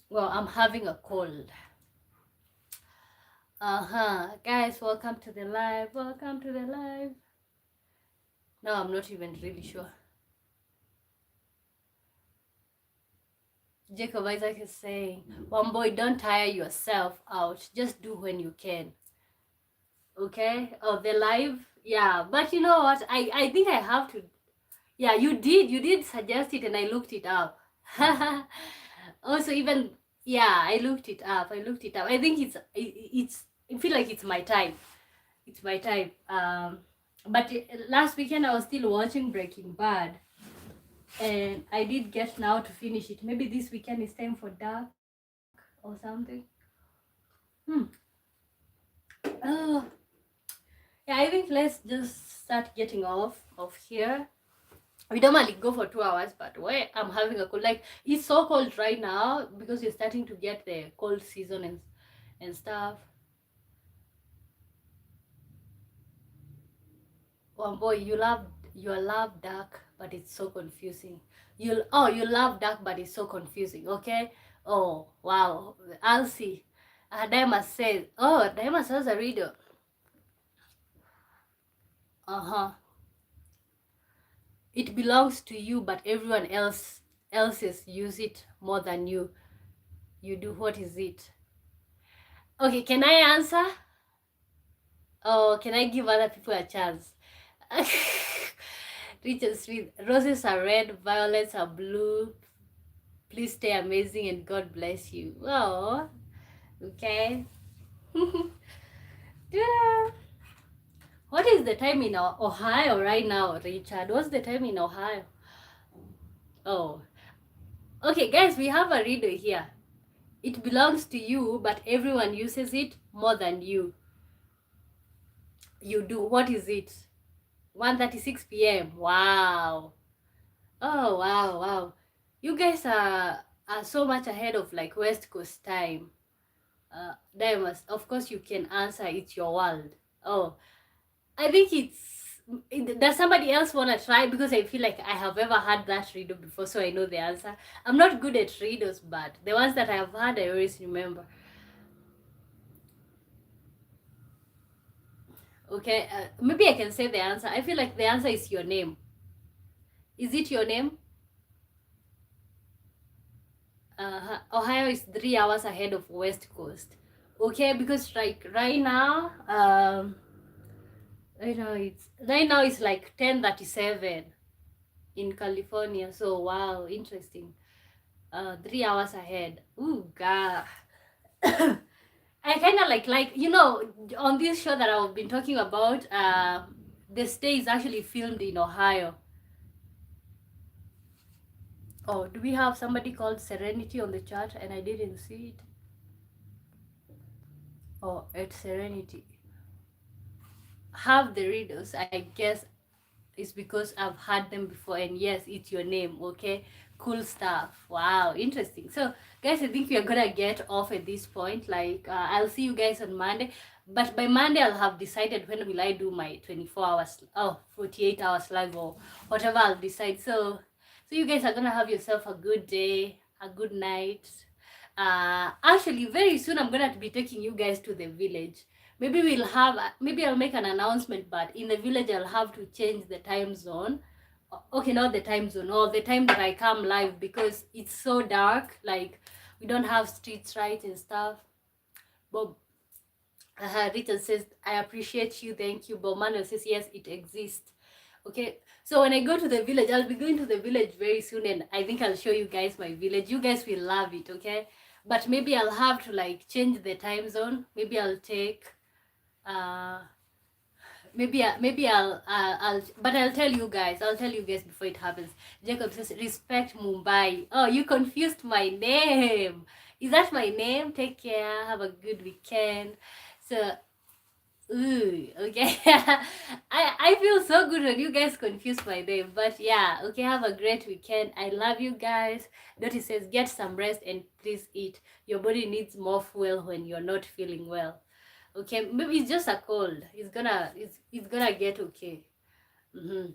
Well, I'm having a cold. Guys, welcome to the live. Welcome to the live. No, I'm not even really sure. Jacob Isaac is saying, one boy, don't tire yourself out. Just do when you can. Okay? Oh, the live? Yeah, but you know what? I think I have to. Yeah, you did suggest it and I looked it up. Also, even, yeah, I looked it up. I think I feel like it's my time. It's my time. But last weekend I was still watching Breaking Bad. And I did get now to finish it. Maybe this weekend is time for Dark or something. Oh, yeah, I think let's just start getting off of here. We normally go for 2 hours, but wait, I'm having a cold. Like, it's so cold right now because you're starting to get the cold season and stuff. One boy, you love Dark, but it's so confusing. You love Dark, but it's so confusing. Okay. Oh wow, I'll see. Diamond says, oh, Diamond has a reader. It belongs to you, but everyone else's use it more than you. You do. What is it? Okay, can I answer? Oh, can I give other people a chance? Richard Smith, roses are red, violets are blue. Please stay amazing and God bless you. Oh, okay. Yeah. What is the time in Ohio right now, Richard? What's the time in Ohio? Oh, okay, guys, we have a riddle here. It belongs to you, but everyone uses it more than you. You do. What is it? 1:36 p.m. Wow. Oh, wow, wow. You guys are so much ahead of like West Coast time. Diamonds, of course you can answer. It's your world. Oh, I think does somebody else want to try? Because I feel like I have ever had that riddle before, so I know the answer. I'm not good at riddles, but the ones that I have had, I always remember. Okay, maybe I can say the answer. I feel like the answer is your name. Is it your name? Ohio is 3 hours ahead of West Coast. Okay, because like right now, right now it's like 10:37 in California. So wow, interesting. 3 hours ahead. Ooh, God. I kind of like on this show that I've been talking about. The stay is actually filmed in Ohio. Oh, do we have somebody called Serenity on the chat and I didn't see it? Oh, it's Serenity. Have the readers, I guess it's because I've had them before, and yes, it's your name. Okay, cool stuff. Wow, interesting. So guys, I think we are gonna get off at this point. Like I'll see you guys on Monday, but by Monday I'll have decided when will I do my 24 hours 48 hours live or whatever I'll decide. So you guys are gonna have yourself a good day, a good night. Actually very soon I'm gonna be taking you guys to the village. Maybe I'll make an announcement, but in the village I'll have to change the time zone. Okay, not the time zone, or the time that I come live, because it's so dark. Like, we don't have streets right and stuff. Bob Richard says, I appreciate you, thank you. Bob Manuel says, yes, it exists. Okay, so when I go to the village, I'll be going to the village very soon, and I think I'll show you guys my village. You guys will love it. Okay, but maybe I'll have to like change the time zone. Maybe I'll take maybe but I'll tell you guys. I'll tell you guys before it happens. Jacob says, respect Mumbai. Oh, you confused my name. Is that my name? Take care, have a good weekend. So Ooh, okay. I feel so good when you guys confuse my name. But yeah, okay, have a great weekend. I love you guys. Dottie says get some rest and please eat. Your body needs more fuel when you're not feeling well. Okay, maybe it's just a cold. It's gonna get okay. Mm-hmm.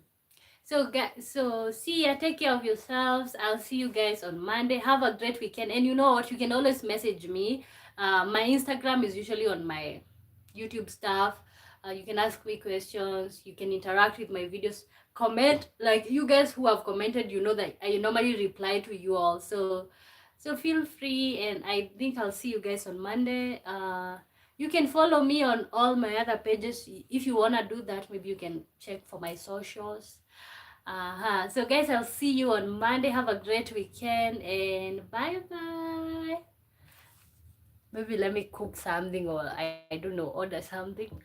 So guys, so see ya. Take care of yourselves. I'll see you guys on Monday. Have a great weekend. And you know what? You can always message me. My Instagram is usually on my YouTube stuff. You can ask me questions. You can interact with my videos. Comment, like you guys who have commented. You know that I normally reply to you all. So feel free. And I think I'll see you guys on Monday. You can follow me on all my other pages if you wanna do that. Maybe you can check for my socials. So guys, I'll see you on Monday. Have a great weekend and bye bye. Maybe let me cook something or I don't know, order something.